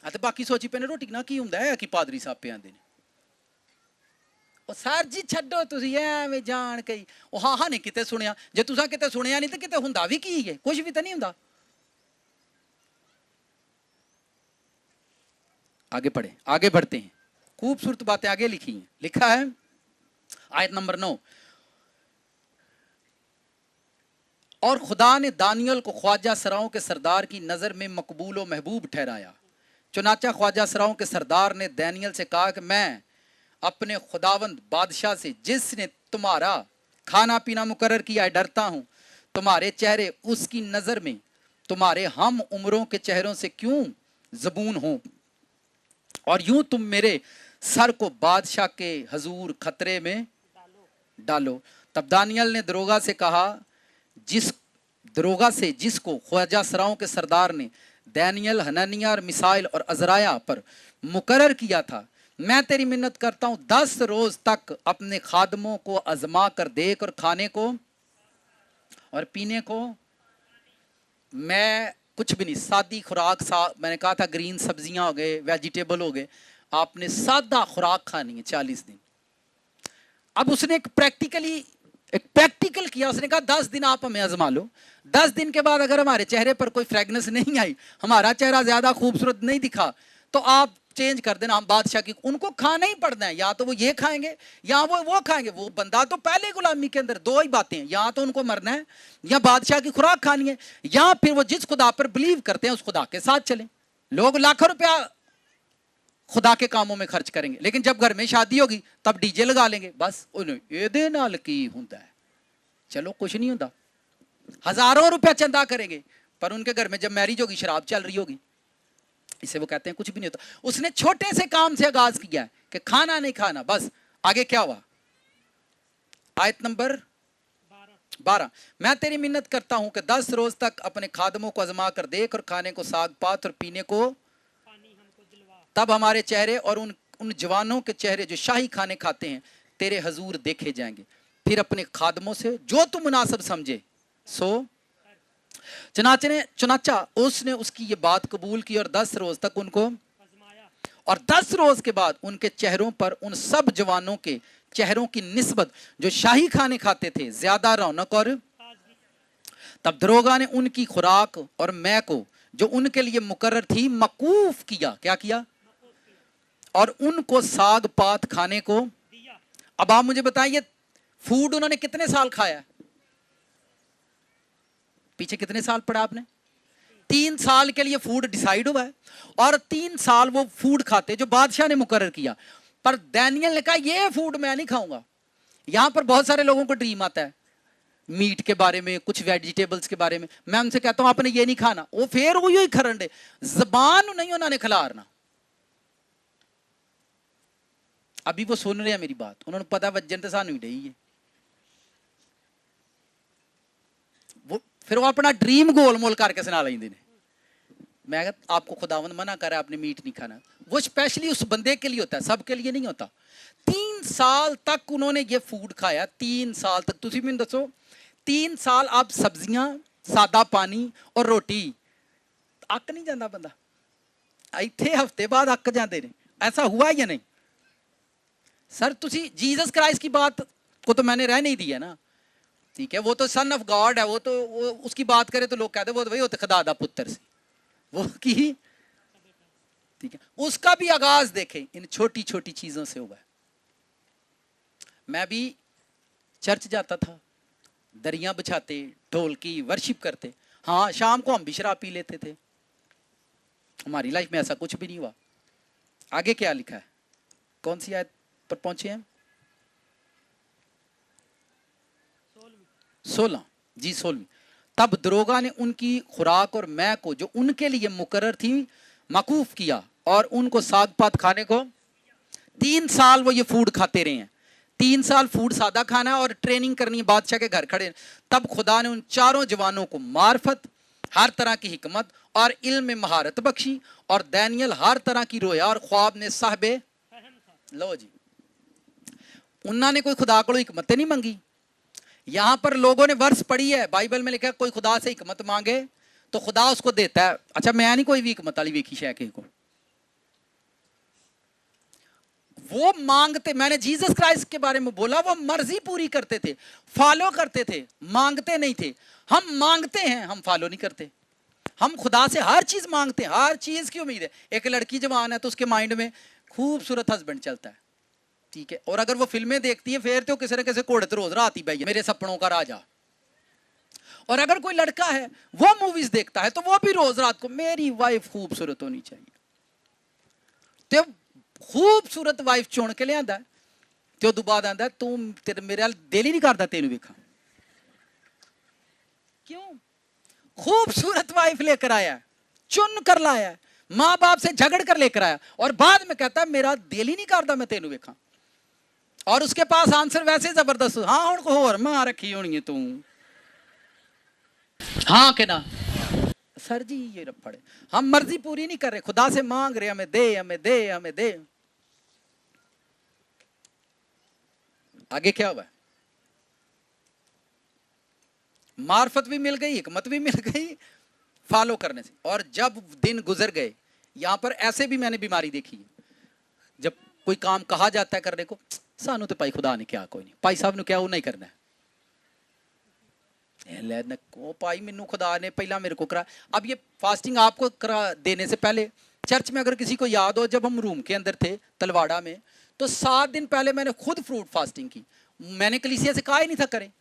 तो बाकी सोची पे रोटी ना की हुंदा है कि पादरी साहब पे आंदे ने। सर जी छड्डो तुसी एवें जान के हाँ हाँ नहीं किते सुनिया, जे तुसा किते सुनिया नहीं तो किते हुंदा भी की है, कुछ भी तो नहीं हुंदा। आगे पढ़े, आगे बढ़ते हैं, खूबसूरत बातें आगे लिखी हैं। लिखा है आयत नंबर 9, और खुदा ने दानियल को ख्वाजा सराओं के सरदार की नजर में मकबूल व महबूब ठहराया। चुनाचा ख्वाजा सराओं के सरदार ने दानियल से कहा कि मैं अपने खुदावंद बादशाह से, जिसने तुम्हारा खाना पीना मुकर्रर किया है, डरता हूं। तुम्हारे चेहरे उसकी नजर में तुम्हारे हम उम्रों के चेहरों से क्यों ज़बून हो, और यूं तुम मेरे सर को बादशाह के हजूर खतरे में डालो। तब दानियल ने दरोगा से कहा, जिसको ख्वाजा सराओं के सरदार ने दानियल, हननिया और मिसाइल और अजराया पर मुकर्रर किया था, मैं तेरी मिन्नत करता हूं 10 रोज तक अपने खादमों को आजमा कर देख, और खाने को और पीने को मैं कुछ भी नहीं, सादी खुराक, मैंने कहा था ग्रीन सब्जियां हो गए, वेजिटेबल हो गए, आपने सादा खुराक खानी है 40 दिन। अब उसने एक प्रैक्टिकल किया, उसने कहा 10 दिन आप हमें आजमा लो, 10 दिन के बाद अगर हमारे चेहरे पर कोई फ्रेगनेंस नहीं आई, हमारा चेहरा ज्यादा खूबसूरत नहीं दिखा, तो आप चेंज कर देना, हम बादशाह की। उनको खाना ही पड़ना है, या तो वो ये खाएंगे या वो खाएंगे। वो बंदा तो पहले गुलामी के अंदर, दो ही बातें हैं, या तो उनको मरना है या बादशाह की खुराक खानी है, या फिर वो जिस खुदा पर बिलीव करते हैं उस खुदा के साथ चलें। लोग लाखों रुपया खुदा के कामों में खर्च करेंगे, लेकिन जब घर में शादी होगी तब डीजे लगा लेंगे, बस ये नाल की होता है, चलो कुछ नहीं होता। हजारों रुपया चंदा करेंगे, पर उनके घर में जब मैरिज होगी शराब चल रही होगी, इसे वो कहते हैं कुछ भी नहीं होता। उसने छोटे से काम से आगाज किया कि खाना नहीं खाना, बस। आगे क्या हुआ? आयत नंबर 12, मैं तेरी मिन्नत करता हूं कि 10 रोज तक अपने खादमों को आजमा कर देख, और खाने को साग पात और पीने को पानी हमको दिलवा। तब हमारे चेहरे और उन जवानों के चेहरे जो शाही खाने खाते हैं तेरे हजूर देखे जाएंगे। फिर अपने खादमों से जो तू मुनासिब समझे सो। चुनाचा उसने उसकी ये बात कबूल की, और 10 रोज तक उनको आजमाया। और 10 रोज के बाद उनके चेहरों पर उन सब जवानों के चेहरों की निस्बत जो शाही खाने खाते थे ज्यादा रौनक और। तब दरोगा ने उनकी खुराक और मैं को जो उनके लिए मुकर्रर थी मकूफ किया। क्या किया? और उनको साग पात खाने को दिया। अब आप मुझे बताइए, फूड उन्होंने कितने साल खाया? पीछे कितने साल पढ़ा आपने? 3 साल के लिए फूड डिसाइड हुआ है, और 3 साल वो फूड खाते जो बादशाह ने मुकर्रर किया। पर दानियल ने कहा ये फूड मैं नहीं खाऊंगा। यहां पर बहुत सारे लोगों को ड्रीम आता है मीट के बारे में, कुछ वेजिटेबल्स के बारे में। मैं उनसे कहता हूं आपने ये नहीं खाना, वो फिर वही ही खरंडे, जबान नहीं उन्होंने खिलारना। अभी वो सुन रहे हैं मेरी बात, उन्होंने पता वजन तो सानू ही है। फिर वो अपना ड्रीम गोलमोल करके सुना लेंगे ने। मैं कहता आपको खुदावंद मना कर रहा है आपने मीट नहीं खाना, वो स्पेशली उस बंदे के लिए होता है, सबके लिए नहीं होता। 3 साल तक उन्होंने ये फूड खाया, 3 साल तक। तुसी मैनूं दसो 3 साल आप सब्जियां, सादा पानी और रोटी, अक नहीं जाता बंदा? इत्थे हफ्ते बाद अक जाते हैं, ऐसा हुआ या नहीं? सर तुसी जीसस क्राइस्ट की बात को तो मैंने रह नहीं दिया ना, ठीक है, वो तो सन ऑफ गॉड है, वो उसकी बात करे तो लोग कहते वो तो वही होते खुदा दा पुत्र से, वो की, ठीक है। उसका भी आगाज देखें इन छोटी छोटी चीजों से हुआ है। मैं भी चर्च जाता था, दरियां बिछाते, ढोलकी वर्शिप करते, हाँ शाम को हम भी शराब पी लेते थे, हमारी लाइफ में ऐसा कुछ भी नहीं हुआ। आगे क्या लिखा है, कौन सी आयत पर पहुंचे हैं? 16 जी 16। तब दरोगा ने उनकी खुराक और मैं को जो उनके लिए मुकर्रर थी मकूफ किया और उनको साग पात खाने को। 3 साल वो ये फूड खाते रहे हैं, 3 साल फूड सादा खाना है और ट्रेनिंग करनी है, बादशाह के घर खड़े। तब खुदा ने उन चारों जवानों को मार्फत, हर तरह की हिकमत और इल्म में महारत बख्शी, और दानियल हर तरह की रोया और ख्वाब ने साहबे। लो जी, उन्होंने कोई खुदा को हिकमत नहीं मंगी। यहां पर लोगों ने वर्ष पढ़ी है, बाइबल में लिखा है कोई खुदा से हिकमत मांगे तो खुदा उसको देता है। अच्छा मैं नहीं कोई भी हिकमत वाली वेखी शै के को, वो मांगते, मैंने जीसस क्राइस्ट के बारे में बोला, वो मर्जी पूरी करते थे, फॉलो करते थे, मांगते नहीं थे। हम मांगते हैं, हम फॉलो नहीं करते। हम खुदा से हर चीज मांगते हैं, हर चीज की उम्मीद है। एक लड़की जवान है तो उसके माइंड में खूबसूरत हस्बैंड चलता है, ठीक है, और अगर वो फिल्में देखती है फिर तो किसी न किसी घोड़े रोज रात ही भाई मेरे सपनों का राजा। और अगर कोई लड़का है वो मूवीज देखता है तो वो भी रोज रात को मेरी वाइफ खूबसूरत होनी चाहिए। तो खूबसूरत वाइफ चुन के लिया तो उदू बाद आंदा तू तेरे मेरे दिल ही नहीं करता तेन वेखा। क्यों? खूबसूरत वाइफ लेकर आया, चुन कर लाया, माँ बाप से झगड़ कर लेकर आया, और बाद में कहता है मेरा दिल ही नहीं करता मैं तेन वेखा। और उसके पास आंसर वैसे जबरदस्त, हाँ हूं को होर मां रखी होनी है तू, हाँ के ना। सर जी ये रफड़, हम मर्जी पूरी नहीं कर रहे, खुदा से मांग रहे हमें दे, हमें दे, हमें दे। आगे क्या हुआ? मार्फत भी मिल गई, हिकमत भी मिल गई फॉलो करने से। और जब दिन गुजर गए, यहां पर ऐसे भी मैंने बीमारी देखी है, जब कोई काम कहा जाता है करने को, सानू तो भाई खुदा ने क्या, कोई नहीं भाई साहब ने क्या वो नहीं करना है, भाई मैनू खुदा ने पहला मेरे को करा। अब ये फास्टिंग आपको करा देने से पहले चर्च में अगर किसी को याद हो, जब हम रूम के अंदर थे तलवाड़ा में, तो 7 दिन पहले मैंने खुद फ्रूट फास्टिंग की। मैंने कलीसिया से कहा ही नहीं था करें,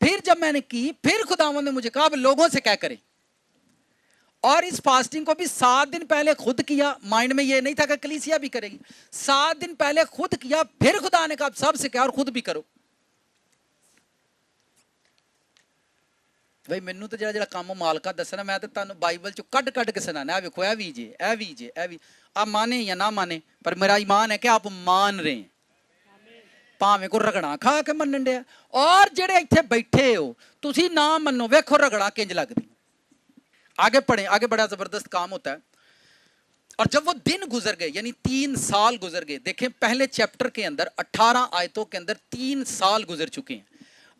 फिर जब मैंने की फिर खुदावंद ने मुझे कहा अब लोगों से क्या करें। और इस फास्टिंग को भी 7 दिन पहले खुद किया, माइंड में ये नहीं था कि कलीसिया भी करेगी। 7 दिन पहले खुद किया, फिर खुदा ने कहा सबसे क्या और खुद भी करो। भाई मैनू तो जरा काम मालका दसना, मैं तो तुहानू बाइबल चो कट कट के सुनाना, वेखो ए भी जे, ए भी जे, ए भी। आप माने या ना माने, पर मेरा ईमान है कि आप मान रहे हैं, भावें को रगड़ा खा के मनन दिया। और जेड़े इत्थे बैठे हो तुसी ना मनो, वेखो रगड़ा किंज लगदी। आगे पढ़े, आगे बड़ा जबरदस्त काम होता है। और जब वो दिन गुजर गए, यानी 3 साल गुजर गए, देखें पहले चैप्टर के अंदर 18 आयतों के अंदर 3 साल गुजर चुके हैं।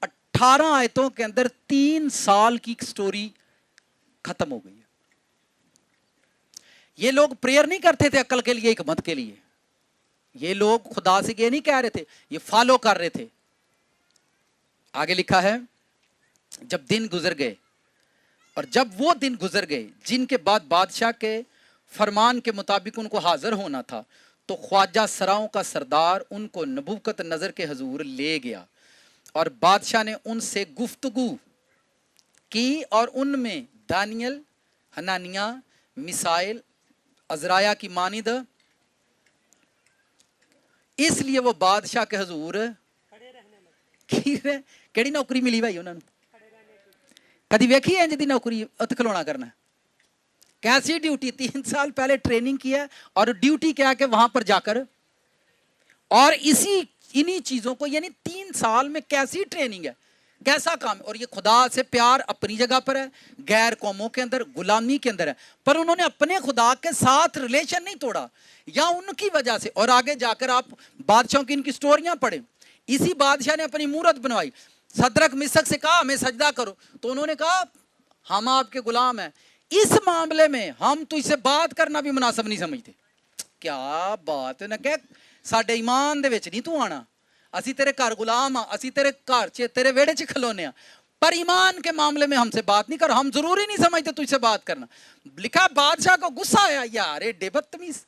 18 आयतों के अंदर 3 साल की स्टोरी खत्म हो गई है। ये लोग प्रेयर नहीं करते थे अक्ल के लिए, हिकमत के लिए, ये लोग खुदा से ये नहीं कह रहे थे, ये फॉलो कर रहे थे। आगे लिखा है जब दिन गुजर गए, और जब वो दिन गुजर गए जिनके बाद बादशाह के फरमान के मुताबिक उनको हाजिर होना था, तो ख्वाजा सराओं का सरदार उनको नबूकत नजर के हजूर ले गया, और बादशाह ने उनसे गुफ्तगू की, और उनमें दानियल, हनानिया, मिसाइल, अजराया की मानिद। इसलिए वो बादशाह के हजूर केड़ी नौकरी मिली भाई उन्होंने? कभी वेखी इंज दी नौकरी उत्ते खलोना करना? कैसी ड्यूटी? 3 साल पहले ट्रेनिंग किया, और ड्यूटी क्या कि वहां पर जाकर, और इन्हीं चीजों को, यानी 3 साल में कैसी ट्रेनिंग है, कैसा काम है। और ये खुदा से प्यार अपनी जगह पर है, गैर कौमों के अंदर गुलामी के अंदर है, पर उन्होंने अपने खुदा के साथ रिलेशन नहीं तोड़ा, या उनकी वजह से। और आगे जाकर आप बादशाहों की इनकी स्टोरियां पढ़े, इसी बादशाह ने अपनी मूरत बनवाई, सदरक मिसक से कहा हमें सजदा करो, तो उन्होंने कहा हम आपके गुलाम हैं, इस मामले में हम तो इससे बात करना भी मुनासिब नहीं समझते। क्या बात है ना, कह साडे ईमान दे विच नहीं तू आना, असी तेरे घर गुलाम हाँ, असी तेरे घर च तेरे वेड़े च खलोने आ, पर ईमान के मामले में हमसे बात नहीं कर, हम जरूरी नहीं समझते तुझसे बात करना। लिखा बादशाह को गुस्सा आया, यार एडे बदतमीज,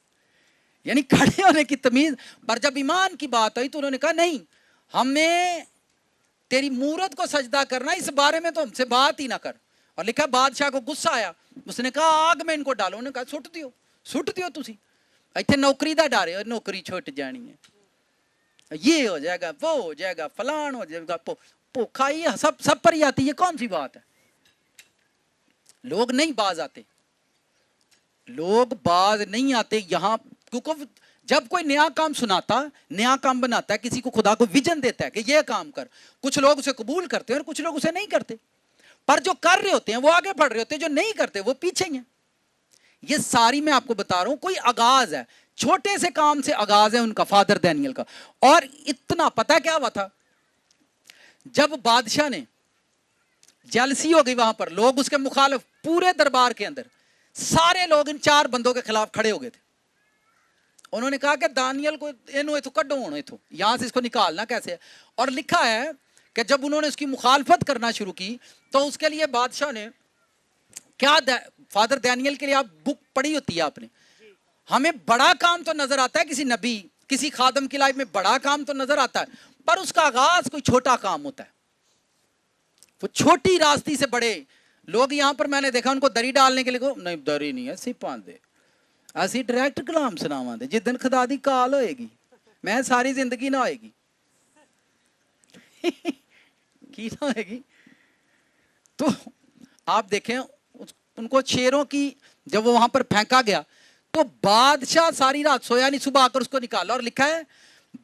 यानी खड़े होने की तमीज। पर जब ईमान की बात आई तो उन्होंने कहा नहीं, हमें तेरी मूरत को सजदा करना, इस बारे में तो हमसे बात ही ना कर। और लिखा बादशाह को गुस्सा आया, उसने कहा आग में इनको डालो, उन्होंने कहा सुट दियो तुसी, इतने नौकरी दा डर है, नौकरी छुट जानी है, ये हो जाएगा वो हो जाएगा फलान हो जाएगा, भूखा ये सब पर ही आती है, कौन सी बात है। लोग नहीं बाज आते, लोग बाज नहीं आते यहाँ, क्योंकि जब कोई नया काम सुनाता, नया काम बनाता है, किसी को खुदा को विजन देता है कि ये काम कर, कुछ लोग उसे कबूल करते हैं और कुछ लोग उसे नहीं करते, पर जो कर रहे होते हैं वो आगे बढ़ रहे होते हैं, जो नहीं करते वो पीछे ही हैं। ये सारी मैं आपको बता रहा हूं, कोई आगाज है, छोटे से काम से आगाज है उनका, फादर डैनियल का। और इतना पता क्या हुआ था, जब बादशाह ने जेलसी हो गई वहां पर, लोग उसके मुखालिफ पूरे दरबार के अंदर सारे लोग इन 4 बंदों के खिलाफ खड़े हो गए थे। उन्होंने कहा कि दानियल को इन्हों इथों कड्डो, इथों यहां से इसको निकालना कैसे है। और लिखा है कि जब उन्होंने उसकी मुखालफत करना शुरू की तो उसके लिए बादशाह ने क्या, फादर डैनियल के लिए आप बुक पढ़ी होती है आपने, हमें बड़ा काम तो नजर आता है, किसी नबी किसी खादम की लाइफ में बड़ा काम तो नजर आता है, पर उसका आगाज कोई छोटा काम होता है। वो छोटी रास्ती से बड़े लोग यहां पर मैंने देखा, उनको दरी डालने के लिए को नहीं, दरी नहीं है सिपां दे, असी डायरेक्ट कलाम सुनावांगे, जिस दिन खुदा दी काल होएगी मैं सारी जिंदगी ना होएगी की ना होएगी। तो आप देखें उनको शेरों की, जब वो वहां पर फेंका गया तो बादशाह सारी रात सोया नहीं, सुबह आकर उसको निकाला। और लिखा है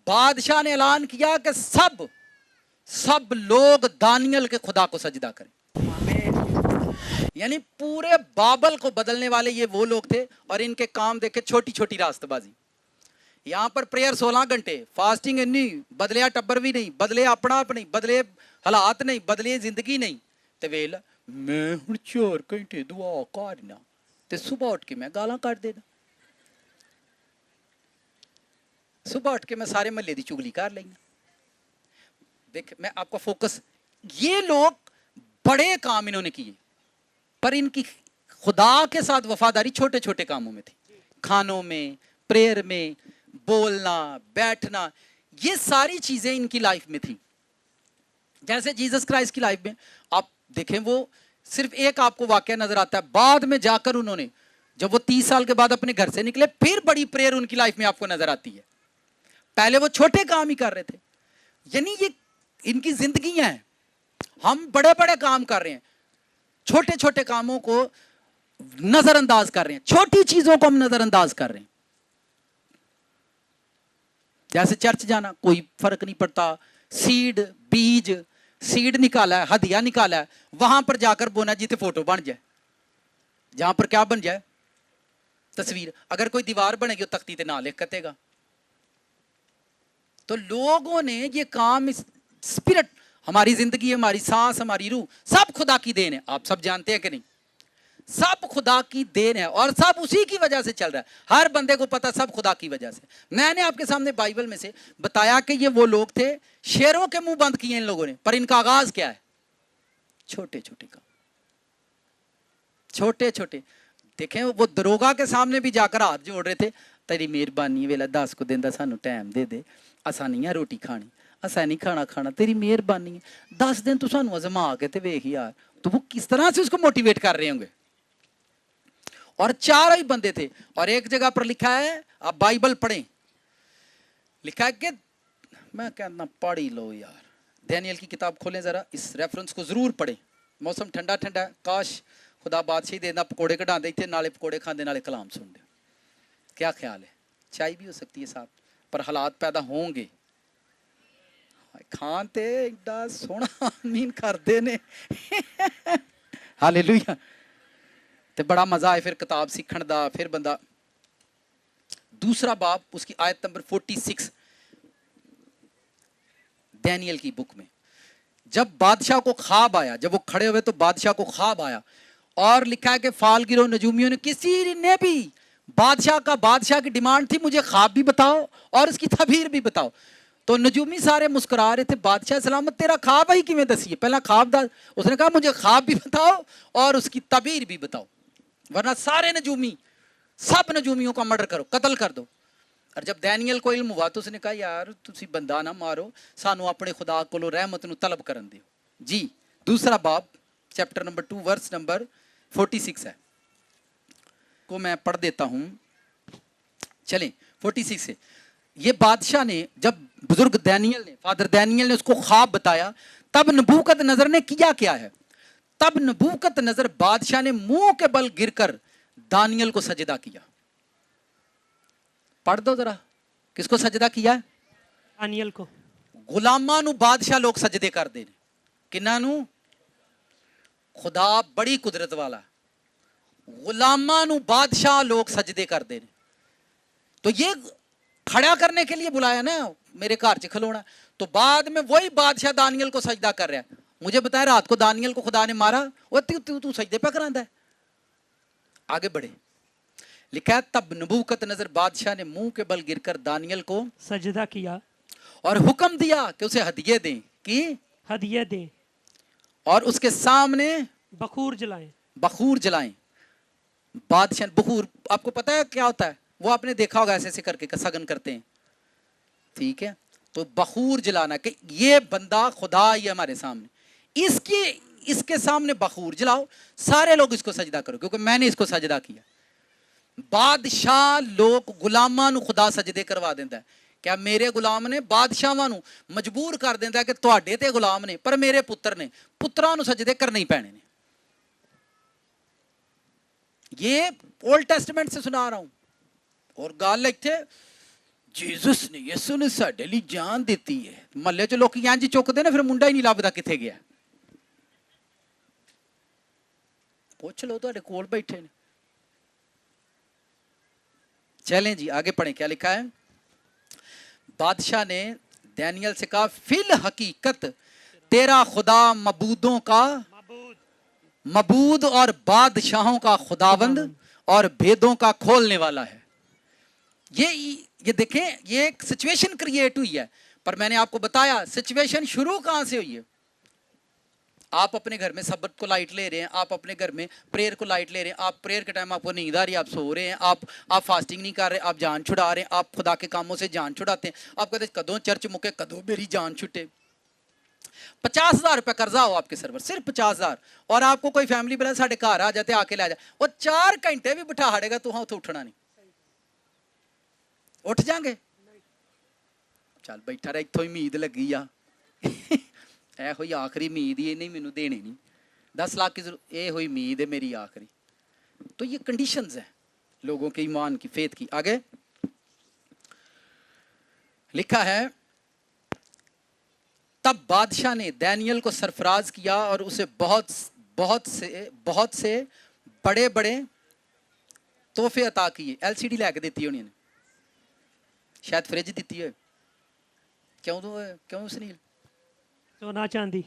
बादशाह ने ऐलान किया कि सब लोग दानियल के खुदा को सजदा करें। यानी पूरे बाबल को बदलने वाले ये वो लोग थे। और इनके काम देखे, छोटी छोटी रास्तबाजी, यहां पर प्रेयर 16 घंटे, फास्टिंग नहीं, बदलिया टब्बर भी नहीं, बदले अपना आप नहीं, बदले हालात नहीं, बदले जिंदगी नहीं, ते वेल मैं हुण 4 घंटे दुआ करना ते सुबह उठ के मैं गालां कट देना, सुबह उठ के मैं सारे महल्ले दी चुगली कर लेंगे। देख मैं आपका फोकस, ये लोग बड़े काम इन्होंने किए, पर इनकी खुदा के साथ वफादारी छोटे छोटे कामों में थी, खानों में, प्रेयर में, बोलना बैठना, ये सारी चीजें इनकी लाइफ में थी। जैसे जीसस क्राइस्ट की लाइफ में आप देखें, वो सिर्फ एक आपको वाकया नजर आता है, बाद में जाकर उन्होंने जब वो 30 साल के बाद अपने घर से निकले, फिर बड़ी प्रेयर उनकी लाइफ में आपको नजर आती है। पहले वो छोटे काम ही कर रहे थे। यानी ये इनकी जिंदगियां हैं, हम बड़े बड़े काम कर रहे हैं, छोटे छोटे कामों को नजरअंदाज कर रहे हैं, छोटी चीजों को हम नजरअंदाज कर रहे हैं। जैसे चर्च जाना कोई फर्क नहीं पड़ता, सीड निकाला है, हदिया निकाला है, वहां पर जाकर बोना जी थे फोटो बन जाए, जहां पर क्या बन जाए, तस्वीर। अगर कोई दीवार बनेगी तो तख्ती ते ना लिख कतेगा। तो लोगों ने ये काम, स्पिरिट, हमारी जिंदगी, हमारी सांस, हमारी रूह, सब खुदा की देन है। आप सब जानते हैं कि नहीं, सब खुदा की देन है और सब उसी की वजह से चल रहा है। हर बंदे को पता, सब खुदा की वजह से। मैंने आपके सामने बाइबल में से बताया कि ये वो लोग थे, शेरों के मुंह बंद किए इन लोगों ने, पर इनका आगाज क्या है, छोटे छोटे काम, छोटे छोटे। देखें वो दरोगा के सामने भी जाकर हाथ जोड़ रहे थे, तेरी मेहरबानी वेला 10 को दिन दा सानू टाइम दे दे, असा नहीं है रोटी खानी, असा नहीं खाना, तेरी मेहरबानी है, 10 दिन तू सानू आजमा के ते वेख यार। तो वो किस तरह से उसको मोटिवेट कर रहे होंगे। और 4 ही बंदे थे। और एक जगह पर लिखा है, आप बाइबल पढ़ें, लिखा है कि मैं कहना पढ़ ही लो यार, दानियल की किताब खोलें जरा, इस रेफरेंस को जरूर पढ़ें। मौसम ठंडा ठंडा, काश खुदा बादशाही देना, पकौड़े कढ़ाते थे, नाले पकौड़े खाते नाले कलाम सुनते। क्या ख्याल है, चाय भी हो सकती है साथ, पर हालात पैदा होंगे, ਖਾਨ ਤੇ ਏਡਾ ਸੋਹਣਾ ਆਮੀਨ ਕਰਦੇ ਨੇ ਹਾਲੇਲੂਇਆ ਤੇ ਬੜਾ ਮਜ਼ਾ ਆਏ ਫਿਰ ਕਿਤਾਬ ਸਿੱਖਣ ਦਾ ਫਿਰ ਬੰਦਾ दूसरा बाब उसकी आयत नंबर 46 डैनियल की बुक में जब बादशाह को ख्वाब आया जब वो खड़े हुए तो बादशाह को ख्वाब आया और लिखा है कि फाल गिरो नजूमियों ने किसी ने भी बादशाह की डिमांड थी मुझे ख्वाब भी बताओ और उसकी तबीर भी बताओ तो नजूमी सारे मुस्कुरा रहे थे बादशाह सलामत तेरा ख्वाब ही किवें दसिए पहला ख्वाब दा उसने कहा मुझे ख्वाब भी बताओ और उसकी तबीर भी बताओ वरना सारे नजूमी सब नजूमियों का मर्डर करो कत्ल कर दो और जब डैनियल को इल्म हुआ तो उसने कहा यार तुसी बंदा ना मारो सानू अपने खुदा कोलों रहमत नू तलब करन दियो जी दूसरा बाब चैप्टर नंबर 2 वर्स नंबर 46 है को मैं पढ़ देता हूं चलें 46 से ये बादशाह ने जब बुजुर्ग डैनियल ने फादर डैनियल ने उसको ख्वाब बताया तब नबूकत नजर ने किया क्या है तब नबूकत नजर बादशाह ने मुंह के बल गिरकर दानियल को सजदा किया पढ़ दो जरा किसको सजदा किया दानियल को गुलामां नू बादशाह लोग सजदे करदे ने किन्हां नू खुदा बड़ी कुदरत वाला गुलामां नू बादशाह लोग सजदे करदे ने तो ये खड़ा करने के लिए बुलाया ना मेरे घर च खलोना तो बाद में वही बादशाह दानियल को सजदा कर रहा है मुझे बताया रात को दानियल को खुदा ने मारा वो तू सजदे पे करांदा है आगे बढ़े लिखा है तब नबूकत नजर बादशाह ने मुंह के बल गिरकर दानियल को सजदा किया और हुक्म दिया कि उसे हदिये दें कि हदिया दें और उसके सामने बखूर जलाएं बखूर जलाएं बादशाह बखूर आपको पता है क्या होता है वो आपने देखा होगा ऐसे ऐसे करके सगन करते हैं ठीक है तो बखूर जलाना कि ये बंदा खुदा ही हमारे सामने इसके सामने बखूर जलाओ सारे लोग इसको सजदा करो क्योंकि मैंने इसको सजदा किया बादशाह लोग गुलामां नू खुदा सजदे करवा देंदा है क्या मेरे गुलाम ने बादशाहां नू मजबूर कर देंदा है कि तुहाडे ते गुलाम ने पर मेरे पुत्र ने पुत्रां नू सजदे करने ही पैने ने ये ओल्ड टेस्टमेंट से सुना रहा हूं और गल इत्थे जीसस ने यसु ने साडे लई जान दित्ती है महल्ले च लोग इंज चुकदे ने फिर मुंडा ही नहीं लभदा किथे गया पूछ लो तुहाडे कोल बैठे ने चलें जी आगे पढ़ें क्या लिखा है बादशाह ने डैनियल से कहा फिल हकीकत तेरा खुदा मबूदों का मबूद और बादशाहों का खुदावंद और भेदों का खोलने वाला है ये देखें ये एक सिचुएशन क्रिएट हुई है पर मैंने आपको बताया सिचुएशन शुरू कहां से हुई है आप अपने घर में सबत को लाइट ले रहे हैं आप अपने घर में प्रेयर को लाइट ले रहे हैं आप प्रेयर के टाइम आपको नींद आ रही है आप सो रहे हैं आप फास्टिंग नहीं कर रहे आप जान छुड़ा रहे हैं आप खुदा के कामों से जान छुड़ाते हैं आप कहते कदों चर्च मुके कदों मेरी जान छुटे 50,000 रुपया कर्जा हो आपके सर पर सिर्फ 50,000 और आपको कोई फैमिली वाला साढ़े घर आ जाते आके ले जाए वो 4 घंटे भी बिठा हाड़ेगा तो हाँ उठे उठना नहीं उठ जाएंगे चल बैठा रहा इतों ही उम्मीद लगी आ ਇਹੋ ਹੀ आखिरी उम्मीद ही नहीं मैनू देने नहीं 10 लाख की जरूरत ये हुई उम्मीद है मेरी आखिरी तो ये कंडीशंस है लोगों के ईमान की फेथ की आगे लिखा है तब बादशाह ने डैनियल को सरफराज किया और उसे बहुत से बड़े बड़े तोहफे अता किए LCD लैके दी होनी शायद फ्रिज दी है क्यों सुनील सोना चांदी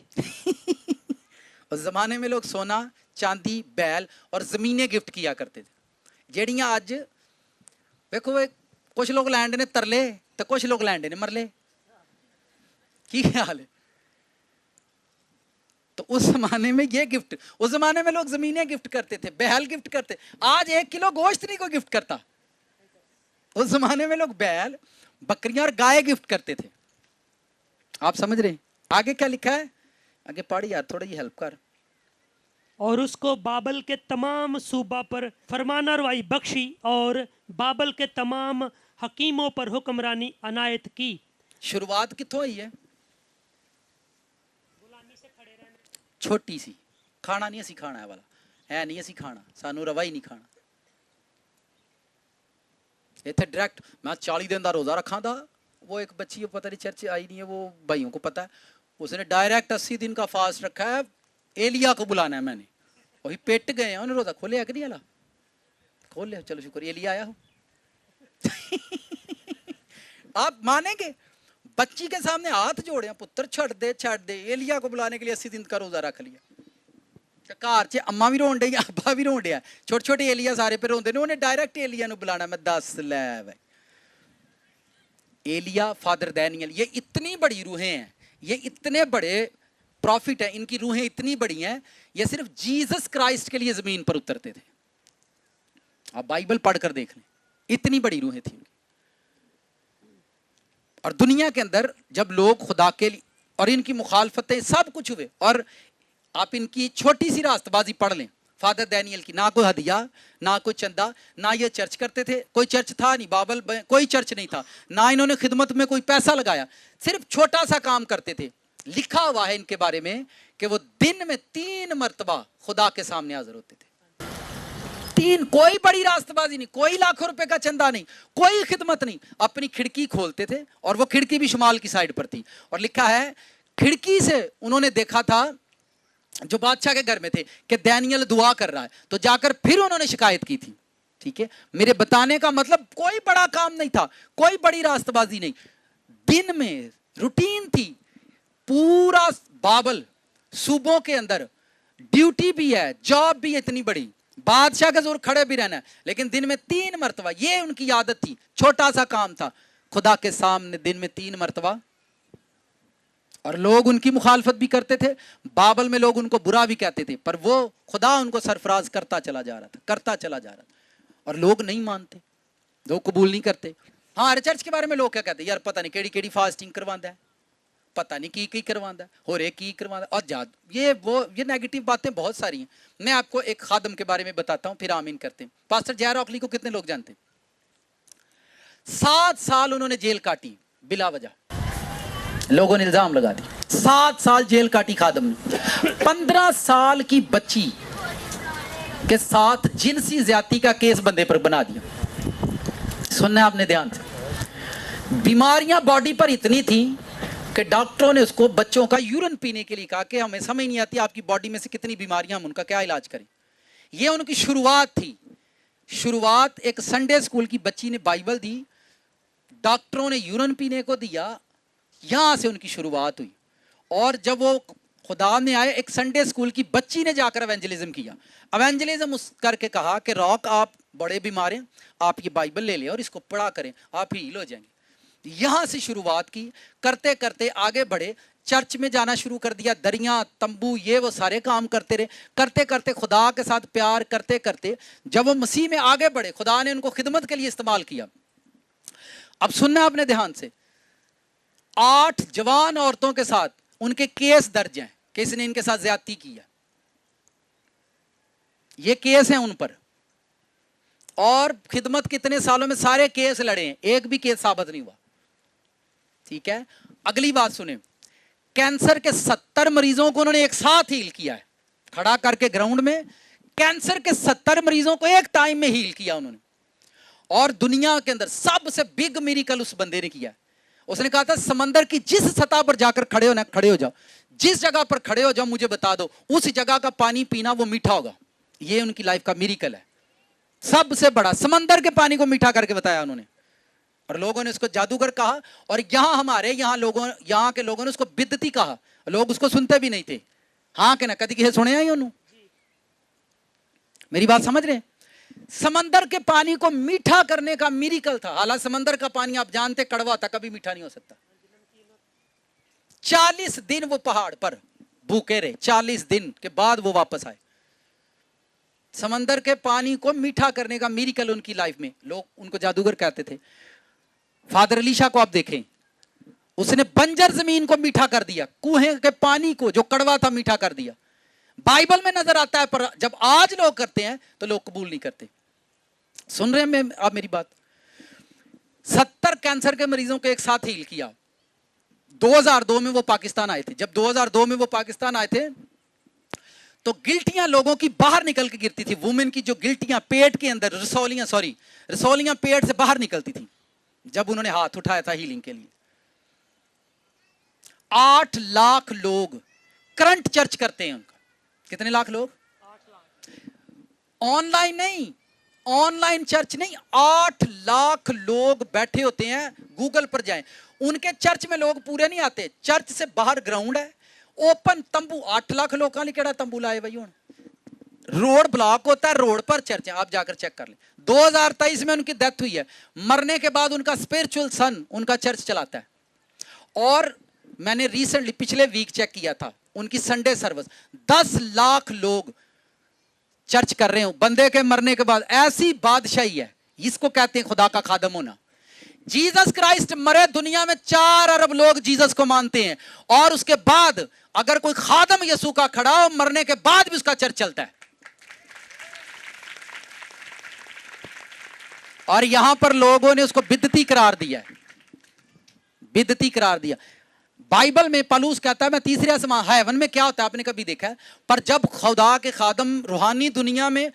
उस जमाने में लोग सोना चांदी बैल और जमीनें गिफ्ट किया करते थे जेड़ियां अज देखो कुछ लोग लैंड ने तरले तो कुछ लोग लैंड ने मरले की ख्याल है तो उस जमाने में ये गिफ्ट उस जमाने में लोग जमीनें गिफ्ट करते थे बैल गिफ्ट करते आज 1 किलो गोश्त नहीं कोई गिफ्ट करता उस जमाने में लोग बैल बकरियां और गाय गिफ्ट करते थे आप समझ रहे आगे क्या लिखा है आगे पढ़ यार थोड़ी हेल्प कर और उसको बाबल के तमाम सूबा पर फरमानरवाई बख्शी और बाबल के तमाम हकीमों पर हुक्मरानी अनायत की शुरुआत कितों हुई है छोटी सी खाना नहीं असी खाना है वाला है नहीं असी खाना सानू रवा ही नहीं खाना इत्थे डायरैक्ट मैं 40 दिन का रोजा रखा था वो एक बच्ची है, पता नहीं चर्च आई नहीं है, वो भाइयों को पता है, उसने डायरेक्ट 80 दिन का फास्ट रखा है, एलिया को बुलाना है मैंने, वही पेट गए हैं, उन्होंने रोजा खोले कि नहीं आला खोल ले, चलो शुक्र एलिया आया हो। आप मानेंगे, बच्ची के सामने हाथ जोड़े, पुत्र छड़ दे, एलिया को बुलाने के लिए 80 दिन का रोजा रख लिया। घर च अम्मा भी रोन डई, अब्बा भी रोन डिया, छोटे छोटे एलिया सारे पे रोंदे ने, उन्हें डायरेक्ट एलिया नु बुलाना। मैं दस लै भाई, एलिया फादर डैनियल, ये इतनी बड़ी रूहें हैं, ये इतने बड़े प्रॉफिट हैं, इनकी रूहें इतनी बड़ी हैं, ये सिर्फ जीसस क्राइस्ट के लिए जमीन पर उतरते थे। आप बाइबल पढ़कर देख लें, इतनी बड़ी रूहें थी। और दुनिया के अंदर जब लोग खुदा के लिए, और इनकी मुखालफतें सब कुछ हुए, और आप इनकी छोटी सी रास्तबाजी पढ़ लें फादर डैनियल की, ना कोई हदिया, ना कोई चंदा, ना ये चर्च करते थे, कोई चर्च था नहीं, बाइबल कोई चर्च नहीं था, ना इन्होंने खिदमत में कोई पैसा लगाया, सिर्फ छोटा सा काम करते थे। लिखा हुआ है इनके बारे में कि वो दिन में 3 मर्तबा खुदा के सामने हाजिर होते थे। 3, कोई बड़ी रास्तबाजी नहीं, कोई लाखों रुपए का चंदा नहीं, कोई खिदमत नहीं, अपनी खिड़की खोलते थे, और वो खिड़की भी शुमाल की साइड पर थी, और लिखा है खिड़की से उन्होंने देखा था जो बादशाह के घर में थे कि डैनियल दुआ कर रहा है, तो जाकर फिर उन्होंने शिकायत की थी। ठीक है, मेरे बताने का मतलब कोई बड़ा काम नहीं था, कोई बड़ी रास्तबाजी नहीं, दिन में रूटीन थी। पूरा बाबल सूबों के अंदर ड्यूटी भी है, जॉब भी है इतनी बड़ी, बादशाह के जोर खड़े भी रहना है, लेकिन दिन में 3 मर्तबा, ये उनकी आदत थी, छोटा सा काम था, खुदा के सामने दिन में 3 मर्तबा। और लोग उनकी मुखालफत भी करते थे, बाइबल में लोग उनको बुरा भी कहते थे, पर वो खुदा उनको सरफराज करता चला जा रहा था, करता चला जा रहा था, और लोग नहीं मानते, लोग कबूल नहीं करते। हाँ, हर चर्च के बारे में लोग क्या कहते हैं, यार पता नहीं केड़ी केड़ी फास्टिंग करवांदा है, पता नहीं की करवांदा है, हो रे की करवांदा, और जाद ये नेगेटिव बातें बहुत सारी हैं। मैं आपको एक खादम के बारे में बताता हूँ, फिर आमीन करते हैं। पास्टर जय रॉकली को कितने लोग जानते हैं? 7 साल उन्होंने जेल काटी बिला वजह, लोगों ने इल्जाम लगा दिया, 7 साल जेल काटी खादम ने। 15 साल की बच्ची के साथ जिनसी ज्यादती का केस बंदे पर बना दिया। सुनना आपने ध्यान से, बीमारियां बॉडी पर इतनी थी कि डॉक्टरों ने उसको बच्चों का यूरिन पीने के लिए कहा कि हमें समझ नहीं आती आपकी बॉडी में से कितनी बीमारियां, हम उनका क्या इलाज करें। ये उनकी शुरुआत थी। शुरुआत एक संडे स्कूल की बच्ची ने बाइबल दी, डॉक्टरों ने यूरिन पीने को दिया, यहां से उनकी शुरुआत हुई। और जब वो खुदा में आए, एक संडे स्कूल की बच्ची ने जाकर एवेंजलिज्म किया, एवेंजलिज्म करके कहा कि रॉक आप बड़े बीमार हैं, आप ये बाइबल ले लें और इसको पढ़ा करें, आप हील हो जाएंगे। यहां से शुरुआत की, करते करते आगे बढ़े, चर्च में जाना शुरू कर दिया, दरियां तंबू ये वो सारे काम करते रहे, करते करते खुदा के साथ प्यार करते करते जब वो मसीह में आगे बढ़े, खुदा ने उनको खिदमत के लिए इस्तेमाल किया। अब सुनना आपने ध्यान से, 8 जवान औरतों के साथ उनके केस दर्ज हैं कि इसने इनके साथ ज्यादती की है, ये केस हैं उन पर। और खिदमत कितने सालों में सारे केस लड़े हैं, एक भी केस साबित नहीं हुआ। ठीक है, अगली बात सुने, कैंसर के 70 मरीजों को उन्होंने एक साथ हील किया है, खड़ा करके ग्राउंड में कैंसर के 70 मरीजों को एक टाइम में हील किया उन्होंने। और दुनिया के अंदर सबसे बिग मिरेकल उस बंदे ने किया। उसने कहा था समंदर की जिस सतह पर जाकर खड़े हो ना, खड़े हो जाओ, जिस जगह पर खड़े हो जाओ मुझे बता दो, उस जगह का पानी पीना वो मीठा होगा। ये उनकी लाइफ का मिरेकल है, सबसे बड़ा, समंदर के पानी को मीठा करके बताया उन्होंने। और लोगों ने उसको जादूगर कहा, और यहां हमारे यहां के लोगों ने उसको बिद्दती कहा, लोग उसको सुनते भी नहीं थे। हाँ के ना कभी किसी सुने आई उन्होंने, मेरी बात समझ रहे? समंदर के पानी को मीठा करने का मिरेकल था। हालांकि समंदर का पानी आप जानते कड़वा था, कभी मीठा नहीं हो सकता। 40 दिन वो पहाड़ पर भूखे रहे, 40 दिन के बाद वो वापस आए। समंदर के पानी को मीठा करने का मिरेकल उनकी लाइफ में, लोग उनको जादूगर कहते थे। फादर अलीशा को आप देखें, उसने बंजर जमीन को मीठा कर दिया, कुएं के पानी को जो कड़वा था मीठा कर दिया। बाइबल में नजर आता है, पर जब आज लोग करते हैं तो लोग कबूल नहीं करते। सुन रहे हैं आप मेरी बात? 70 कैंसर के मरीजों को एक साथ हील किया। 2002 में वो पाकिस्तान आए थे। जब 2002 में वो पाकिस्तान आए थे तो गिल्टियां लोगों की बाहर निकल के गिरती थी। वुमेन की जो गिल्टियां पेट के अंदर, रसौलियां पेट से बाहर निकलती थी जब उन्होंने हाथ उठाया था हीलिंग के लिए। 8 लाख लोग करंट चर्च करते हैं उनका। कितने लाख लोग? ऑनलाइन नहीं, ऑनलाइन चर्च नहीं, 8 लाख लोग बैठे होते हैं। गूगल पर जाएं, उनके चर्च में लोग पूरे नहीं आते। चर्च से बाहर ग्राउंड है, ओपन तंबू, 8 लाख लोग का केड़ा तंबू लाए भाई। हूं रोड ब्लॉक होता है, रोड पर चर्च है, आप जाकर चेक कर लें। 2023 में उनकी डेथ हुई है। मरने के बाद उनका स्पिरिचुअल सन उनका चर्च चलाता है। और मैंने रिसेंटली पिछले वीक चेक किया था उनकी संडे सर्विस, 10 लाख लोग चर्च कर रहे हो बंदे के मरने के बाद। ऐसी बादशाही है, इसको कहते हैं खुदा का खादम होना। जीसस क्राइस्ट मरे, दुनिया में 4 अरब लोग जीसस को मानते हैं, और उसके बाद अगर कोई खादम यीशु का खड़ा हो, मरने के बाद भी उसका चर्च चलता है। और यहां पर लोगों ने उसको बिदती करार दिया है, बिदती करार दिया। बाइबल में पलूस कहता है, मैं तीसरे आसमान, हेवन में क्या होता है आपने कभी देखा है? पर जब खुदा के खादम रूहानी दुनिया में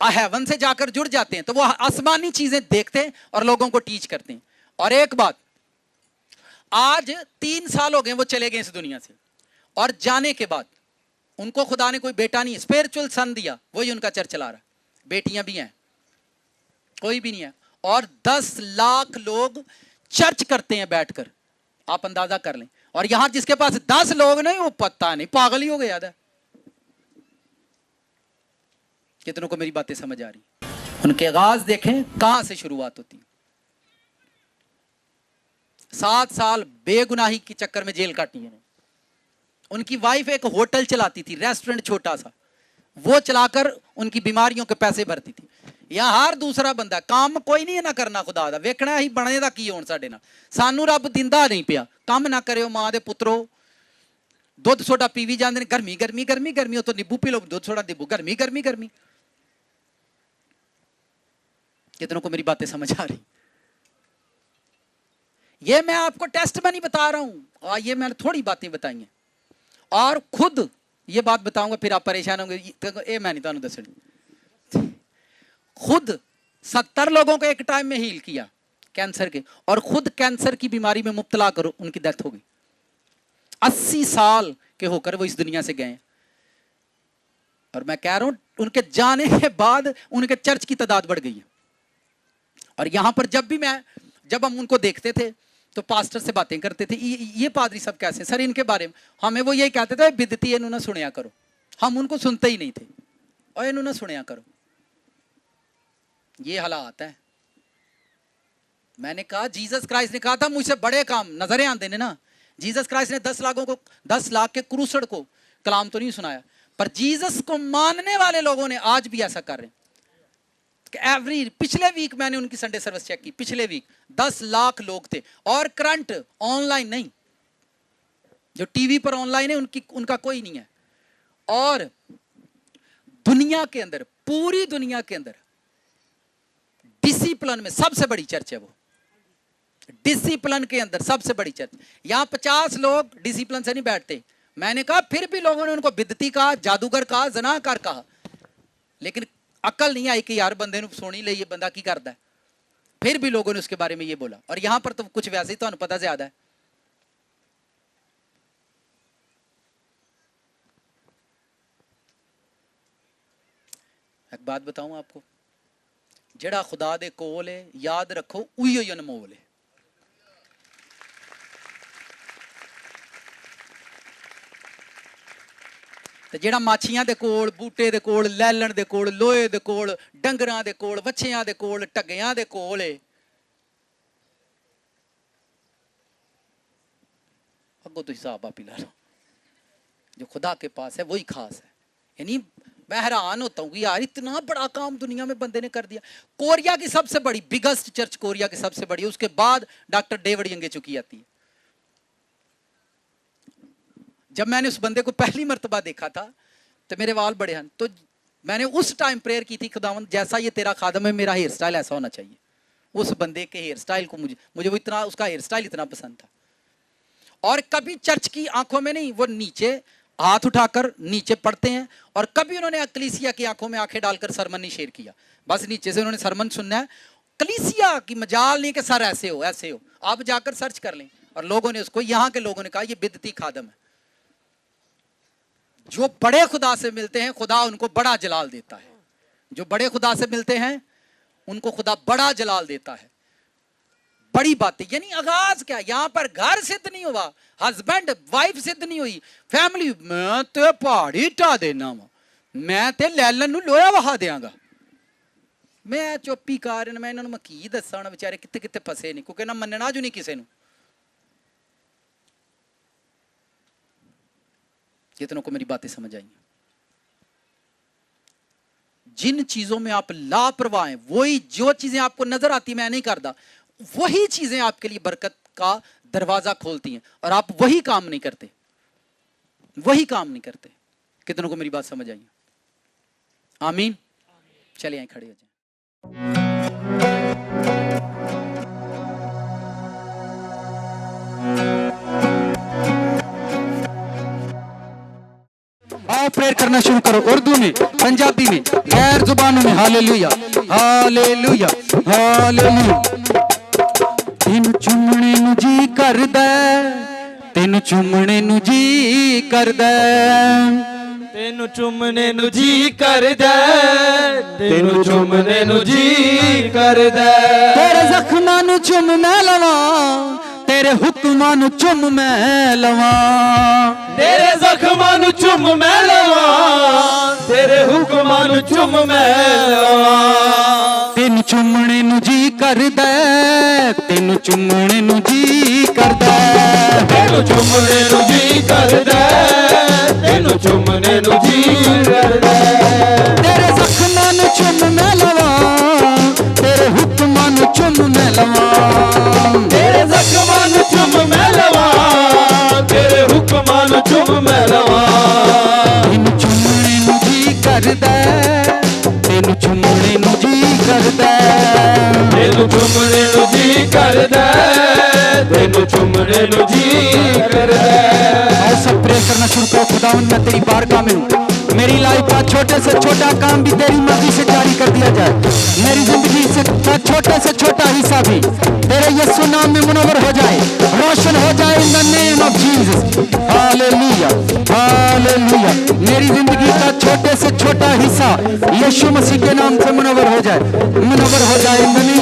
हेवन से जाकर जुड़ जाते हैं तो वो आसमानी चीजें देखते हैं और लोगों को टीच करते हैं। और एक बात, आज 3 साल हो गए वो चले गए इस दुनिया से, और जाने के बाद उनको खुदा ने कोई बेटा नहीं, स्पिरिचुअल सन दिया, वही उनका चर्च चला रहा। बेटियां भी हैं, कोई भी नहीं है। और 10 लाख लोग चर्च करते हैं बैठकर, आप अंदाजा कर लें। और यहां जिसके पास 10 लोग नहीं, वो पता नहीं पागल ही हो गया है। कितनों को मेरी बातें समझ आ रही? उनके आगाज देखें कहां से शुरुआत होती है। 7 साल बेगुनाही के चक्कर में जेल काटी है। उनकी वाइफ एक होटल चलाती थी, रेस्टोरेंट छोटा सा, वो चलाकर उनकी बीमारियों के पैसे भरती थी। यहां हर दूसरा बंदा, काम कोई नहीं है ना करना खुदा दा, वेखना ही बने दा की होण साडे नाल। सानू रब दिंदा नहीं पिया, काम ना करियो मां दे पुत्रो। दुध सोडा पीवी जांदे ने, गर्मी गर्मी गर्मी गर्मी, तो नींबू पी लो, दुध सोडा नींबू, गर्मी गर्मी गर्मी। कितनों को मेरी बातें समझ आ रही? ये मैं आपको टेस्ट में नहीं बता रहा हूं, और ये मैंने थोड़ी बातें बताई हैं, और खुद ये बात बताऊंगा, फिर आप परेशान होंगे, ये मैं नहीं तुहानू दसनी। खुद 70 लोगों को एक टाइम में हील किया कैंसर के, और खुद कैंसर की बीमारी में मुब्तला करो उनकी डेथ हो गई। 80 साल के होकर वो इस दुनिया से गए। और मैं कह रहा हूं उनके जाने के बाद उनके चर्च की तादाद बढ़ गई है। और यहां पर जब हम उनको देखते थे तो पास्टर से बातें करते थे, ये पादरी सब कैसे सर, इनके बारे में हमें वो यही कहते थे, बिदती इन्होंने सुनया करो। हम उनको सुनते ही नहीं थे, और इन्होंने सुनया करो। ये हालात है। मैंने कहा, जीसस क्राइस्ट ने कहा था मुझसे बड़े काम नजरें आते ने ना। जीसस क्राइस्ट ने 10 लाख के क्रूसड को कलाम तो नहीं सुनाया, पर जीसस को मानने वाले लोगों ने आज भी ऐसा कर रहे हैं। पिछले वीक मैंने उनकी संडे सर्विस चेक की, पिछले वीक 10 लाख लोग थे, और करंट ऑनलाइन नहीं, जो टीवी पर ऑनलाइन है उनका कोई नहीं है। और दुनिया के अंदर, पूरी दुनिया के अंदर डिसिप्लिन में सबसे बड़ी चर्च है वो। डिसिप्लिन के अंदर सबसे बड़ी चर्च। यहां 50 लोग डिसिप्लिन से नहीं बैठते। मैंने कहा, फिर भी लोगों ने उनको बिदती कहा, जादूगर कहा, जनाकार कहा, लेकिन अकल नहीं आई कि यार बंदे ने सुनी ले, ये बंदा की करता है। फिर भी लोगों ने उसके बारे में ये बोला। और यहां पर तो कुछ वैसे ही तो पता ज्यादा है। एक बात बताऊं आपको, जेड़ा खुदा दे कोल है, याद रखो उही ही अनमोल है। ते जेड़ा माछियां दे कोल, बूटे दे कोल, लैलन दे कोल, लोहे दे कोल, डंगरां दे कोल, वच्छियां दे कोल, टग्गियां दे कोल है, अगो तो हिसाब आप ही ला लो। जो खुदा के पास है वही खास है। यानी मैं हैरान होता हूँ कि यार इतना बड़ा काम दुनिया में बंदे ने कर दिया। कोरिया की सबसे बड़ी, बिगेस्ट चर्च कोरिया की सबसे बड़ी, उसके बाद डॉक्टर डेविड यंगेचू की आती है। जब मैंने उस बंदे को पहली मर्तबा देखा था तो मेरे वाल बड़े हैं, तो मैंने उस टाइम प्रेयर की थी, खुदावंद जैसा ये तेरा खादम है, मेरा हेयर स्टाइल ऐसा होना चाहिए। उस बंदे के हेयर स्टाइल को मुझे वो इतना, उसका हेयर स्टाइल इतना पसंद था। और कभी चर्च की आंखों में नहीं, वो नीचे हाथ उठाकर नीचे पढ़ते हैं, और कभी उन्होंने कलीसिया की आंखों में आंखें डालकर सरमन नहीं शेयर किया। बस नीचे से उन्होंने सरमन सुनना है। कलीसिया की मजाल नहीं कि सर ऐसे हो ऐसे हो। आप जाकर सर्च कर लें, और लोगों ने उसको, यहां के लोगों ने कहा ये बिदती खादम है। जो बड़े खुदा से मिलते हैं खुदा उनको बड़ा जलाल देता है। जो बड़े खुदा से मिलते हैं उनको खुदा बड़ा जलाल देता है। बड़ी बातें, यानी आगाज क्या, यहां पर घर सिद्ध नहीं हुआ, हस्बैंड वाइफ सिद्ध नहीं हुई, फैमिली, मैं ते पहाड़ी टा देना वा, मैं ते लैलन नूं लोया वहा देंगा। मैं चुप्पी कारण मैं इन्होंने की दसा होना, बेचारे कितने कितने फसे नहीं, क्योंकि ना मनना जो नहीं किसी ने। कितनों को मेरी बातें समझ आई? जिन चीजों में आप लापरवाह हैं, वही जो चीजें आपको नजर आती मैं नहीं करता, वही चीजें आपके लिए बरकत का दरवाजा खोलती हैं, और आप वही काम नहीं करते, वही काम नहीं करते। कितनों को मेरी बात समझ आई? आमीन। चलिए यहीं खड़े हो जाए। आओ प्रेयर करना शुरू करो, उर्दू में, पंजाबी में, गैर जुबानों में। Hallelujah, hallelujah, hallelujah. तेन चुमने नू जी करदा, तेन चुमने नू जी करदा, तेनू चुमने नू जी करदा, तेनू चुमने नू जी करदा। तेरे जख्मां नू चुम मैं लवां, तेरे हुक्मां नू चुम मैं लवां, तेरे जख्मां नू चुम मैं लवां, तेरे हुक्मां नू चुम मैं लवां। तेन चुमने नू जी करदा, तेन चुमने नू जी करदा, तेनू चुमने नू जी करदा, तेनू चुमने नू जी करदा। तेरे जख्मां नू चुम मैं लवां, तेरे हुक्मां नू चुम मैं लवां, तेरे जख्मां नू चुम मैं लवां, तेरे हुक्मां नू चुम मैं लवां। तेन चुमने नू जी करदा, तेन चुमने नू जी करदा, तेनू चुमने नू जी करदा, तेनू चुमने नू जी करदा। और सब प्रे करना शुरू करो। खुदावंद मैं तेरी बारगाह में हूँ, मेरी लाइफ का छोटे से छोटा काम भी तेरी मर्जी से जारी कर दिया जाए, मेरी जिंदगी से छोटे से छोटा हिस्सा भी तेरे यीशु नाम में मुनव्वर हो जाए, रोशन हो जाए in the name of Jesus. Hallelujah, hallelujah. मेरी जिंदगी का छोटे से छोटा हिस्सा यीशु मसीह के नाम से मुनव्वर हो जाए, मुनव्वर हो जाए इन द नेम।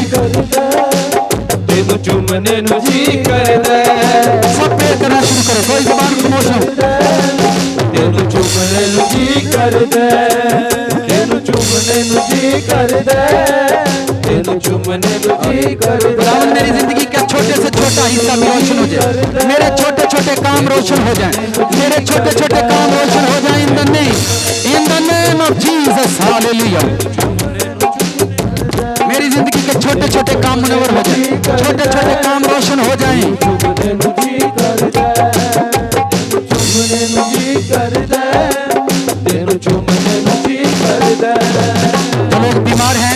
तेनू चुमने नू जी करदा, सब प्रे करना शुरू करो, कोई जुबान खामोश ना हो। तेनू चुमने नू जी करदा, तेनू चुमने नू जी करदा, तेनू चुमने नू जी करदा। खुदावंद मेरी जिंदगी का छोटे से छोटा हिस्सा भी रोशन हो जाए, मेरे छोटे छोटे काम रोशन हो जाए, मेरे छोटे छोटे काम रोशन हो जाए in the name of Jesus. Hallelujah. मेरी जिंदगी के छोटे छोटे काम मुनव्वर हो जाए, छोटे छोटे काम रोशन हो जाएं। चुमने नू जी करदा, चुमने नू जी करदा, तेनू चुमने नू जी करदा। जो लोग बीमार हैं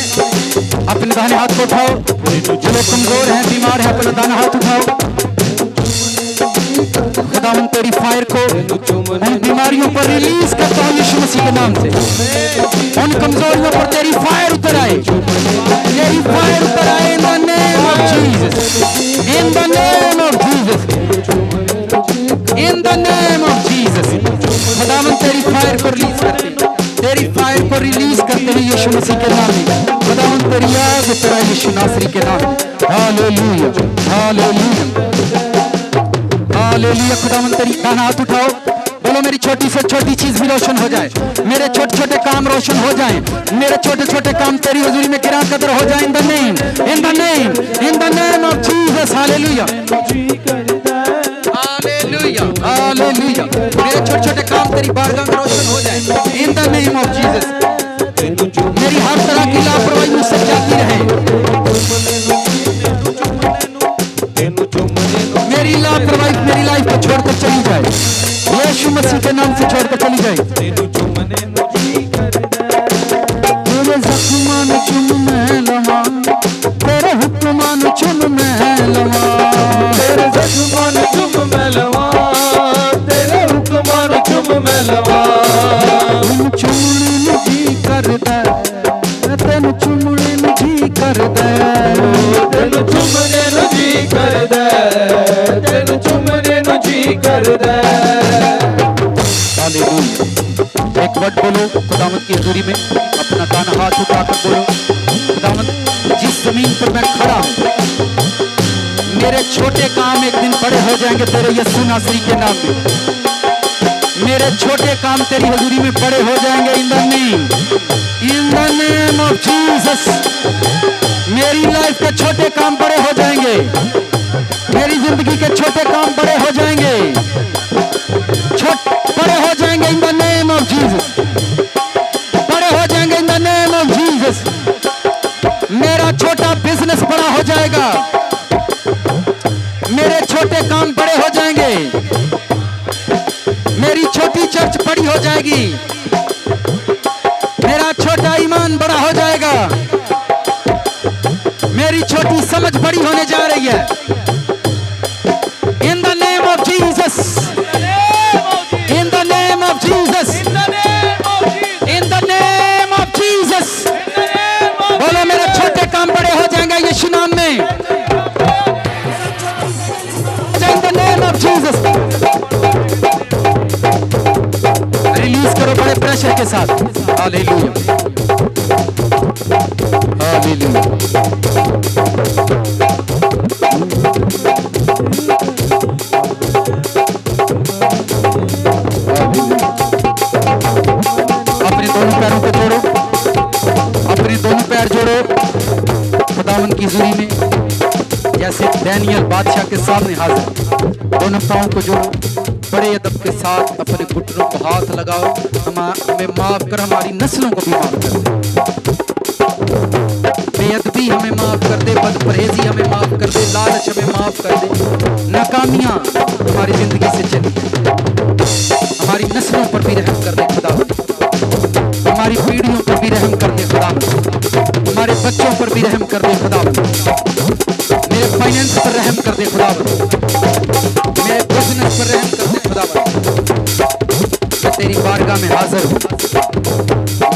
अपने दाहिने हाथ को उठाओ, जो लोग कमजोर हैं बीमार हैं अपना दाहिना हाथ उठाओ। खुदावंद तेरी फायर को उन बीमारियों पर रिलीज करता हूं यीशु मसीह के नाम से, उन कमजोरियों पर तेरी फायर उतर आए, तेरी फायर उतर आए इन the name of Jesus, in the name of Jesus, in the name of Jesus. खुदावंद तेरी फायर को रिलीज करते हैं, तेरी फायर को रिलीज करते हैं यीशु मसीह के नाम में। खुदावंद तेरी आग उतर आए यीशु नासरी के नाम में। Hallelujah, hallelujah, hallelujah. खुदावंद तेरी दाहिना हाथ उठाओ, बोलो मेरी छोटी से छोटी चीज भी रोशन हो जाए, मेरे छोटे छोटे काम रोशन हो जाएं, मेरे छोटे छोटे काम तेरी हुजूरी में किराया कदर हो जाए in the name, in the name, in the name of Jesus. Hallelujah, hallelujah, hallelujah. मेरे छोटे छोटे काम तेरी बारगाह में रोशन हो जाए in the name of Jesus. मेरी हर तरह की लापरवाही मुझसे जाती रहे, मेरी लापरवाही मेरी लाइफ को छोड़कर चली जाए, यीशु मसीह के नाम से छोड़कर चली जाए। तेरे जख्मां नू चुम मैं लवां, तेरे हुक्मां नू चुम मैं लवां, तेरे जख्मां नू चुम मैं लवां, तेरे हुक्मां नू चुम मैं लवां। तेनू चुमने नू जी करदा, तेनू चुमने नू जी करदा, तेनू चुमने नू जी करदा तेनू चुमने नू जी करदा हालेलुया। एक वर्ड बोलो खुदावंद की हजूरी में, अपना दाना हाथ उठाकर बोलो, खुदावंद जिस जमीन पर मैं खड़ा हूँ, मेरे छोटे काम एक दिन बड़े हो जाएंगे तेरे यीशु नासरी के नाम में। मेरे छोटे काम तेरी हजूरी में बड़े हो जाएंगे इन द नेम ऑफ जीसस। मेरी लाइफ के छोटे काम बड़े हो जाएंगे, मेरी जिंदगी के छोटे काम बड़े हो जाएंगे, बड़े हो जाएंगे इन द नेम ऑफ जीसस, बड़े हो जाएंगे इन द नेम ऑफ जीसस। मेरा छोटा बिजनेस बड़ा हो जाएगा, मेरे छोटे काम बड़े हो जाएंगे, मेरी छोटी चर्च बड़ी हो जाएगी, मेरा छोटा ईमान बड़ा हो जाएगा, मेरी छोटी समझ बड़ी होने जा रही है। इन the name of Jesus, in the name of Jesus, in the name of Jesus. बोलो मेरे छोटे काम बड़े हो जाएंगे यीशु नाम में। इन the name of Jesus release करो बड़े प्रेशर के साथ। Hallelujah, hallelujah. अपने दोनों पैरों को जोड़ो, अपने दोनों पैर जोड़ो खुदावंद की हजूरी में, जैसे दानियल बादशाह के सामने हाजिर। दोनों पांव को जोड़ो, बड़े अदब के साथ अपने घुटनों को हाथ लगाओ। हमें माफ कर, हमारी नस्लों को भी माफ कर दे, बेअदबी हमें माफ कर दे, बदपरहेजी हमें माफ कर दे, लालच हमें माफ कर दे, नाकामियां हमारी जिंदगी से चली, हमारी नस्लों पर भी रहम कर दे खुदा, हमारी पीढ़ियों पर भी रहम कर दे खुदा, हमारे बच्चों पर भी रहम कर दे खुदा, मेरे फाइनेंस पर रहम कर दे खुदा, मेरे बिजनेस पर रहम कर दे खुदा। मैं तेरी बारगाह में हाजिर हूँ,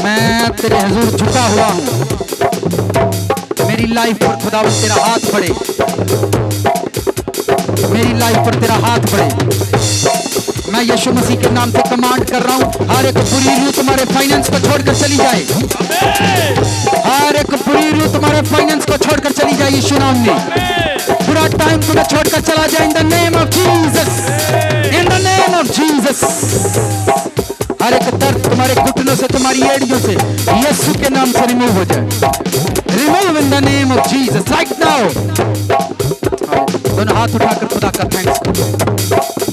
मैं तेरे हुजूर झुका हुआ हूँ। मेरी लाइफ पर खुदावंद तेरा हाथ पड़े, मेरी लाइफ पर तेरा हाथ पड़े। मैं यीशु मसीह के नाम से कमांड कर रहा हूँ, हर एक बुरी रूह तुम्हारे फाइनेंस को छोड़कर चली जाए, हर एक बुरी रूह तुम्हारे फाइनेंस को छोड़कर चली जाए यीशु नाम में। पूरा टाइम तुम्हें छोड़कर चला जाए in the name of Jesus, in the name of Jesus. हर एक दर्द तुम्हारे घुटनों से, तुम्हारी एड़ियों से यीशु के नाम से रिमूव हो जाए, remove in the name of Jesus right now. दोनों हाथ उठाकर खुदा का थैंक्स करो।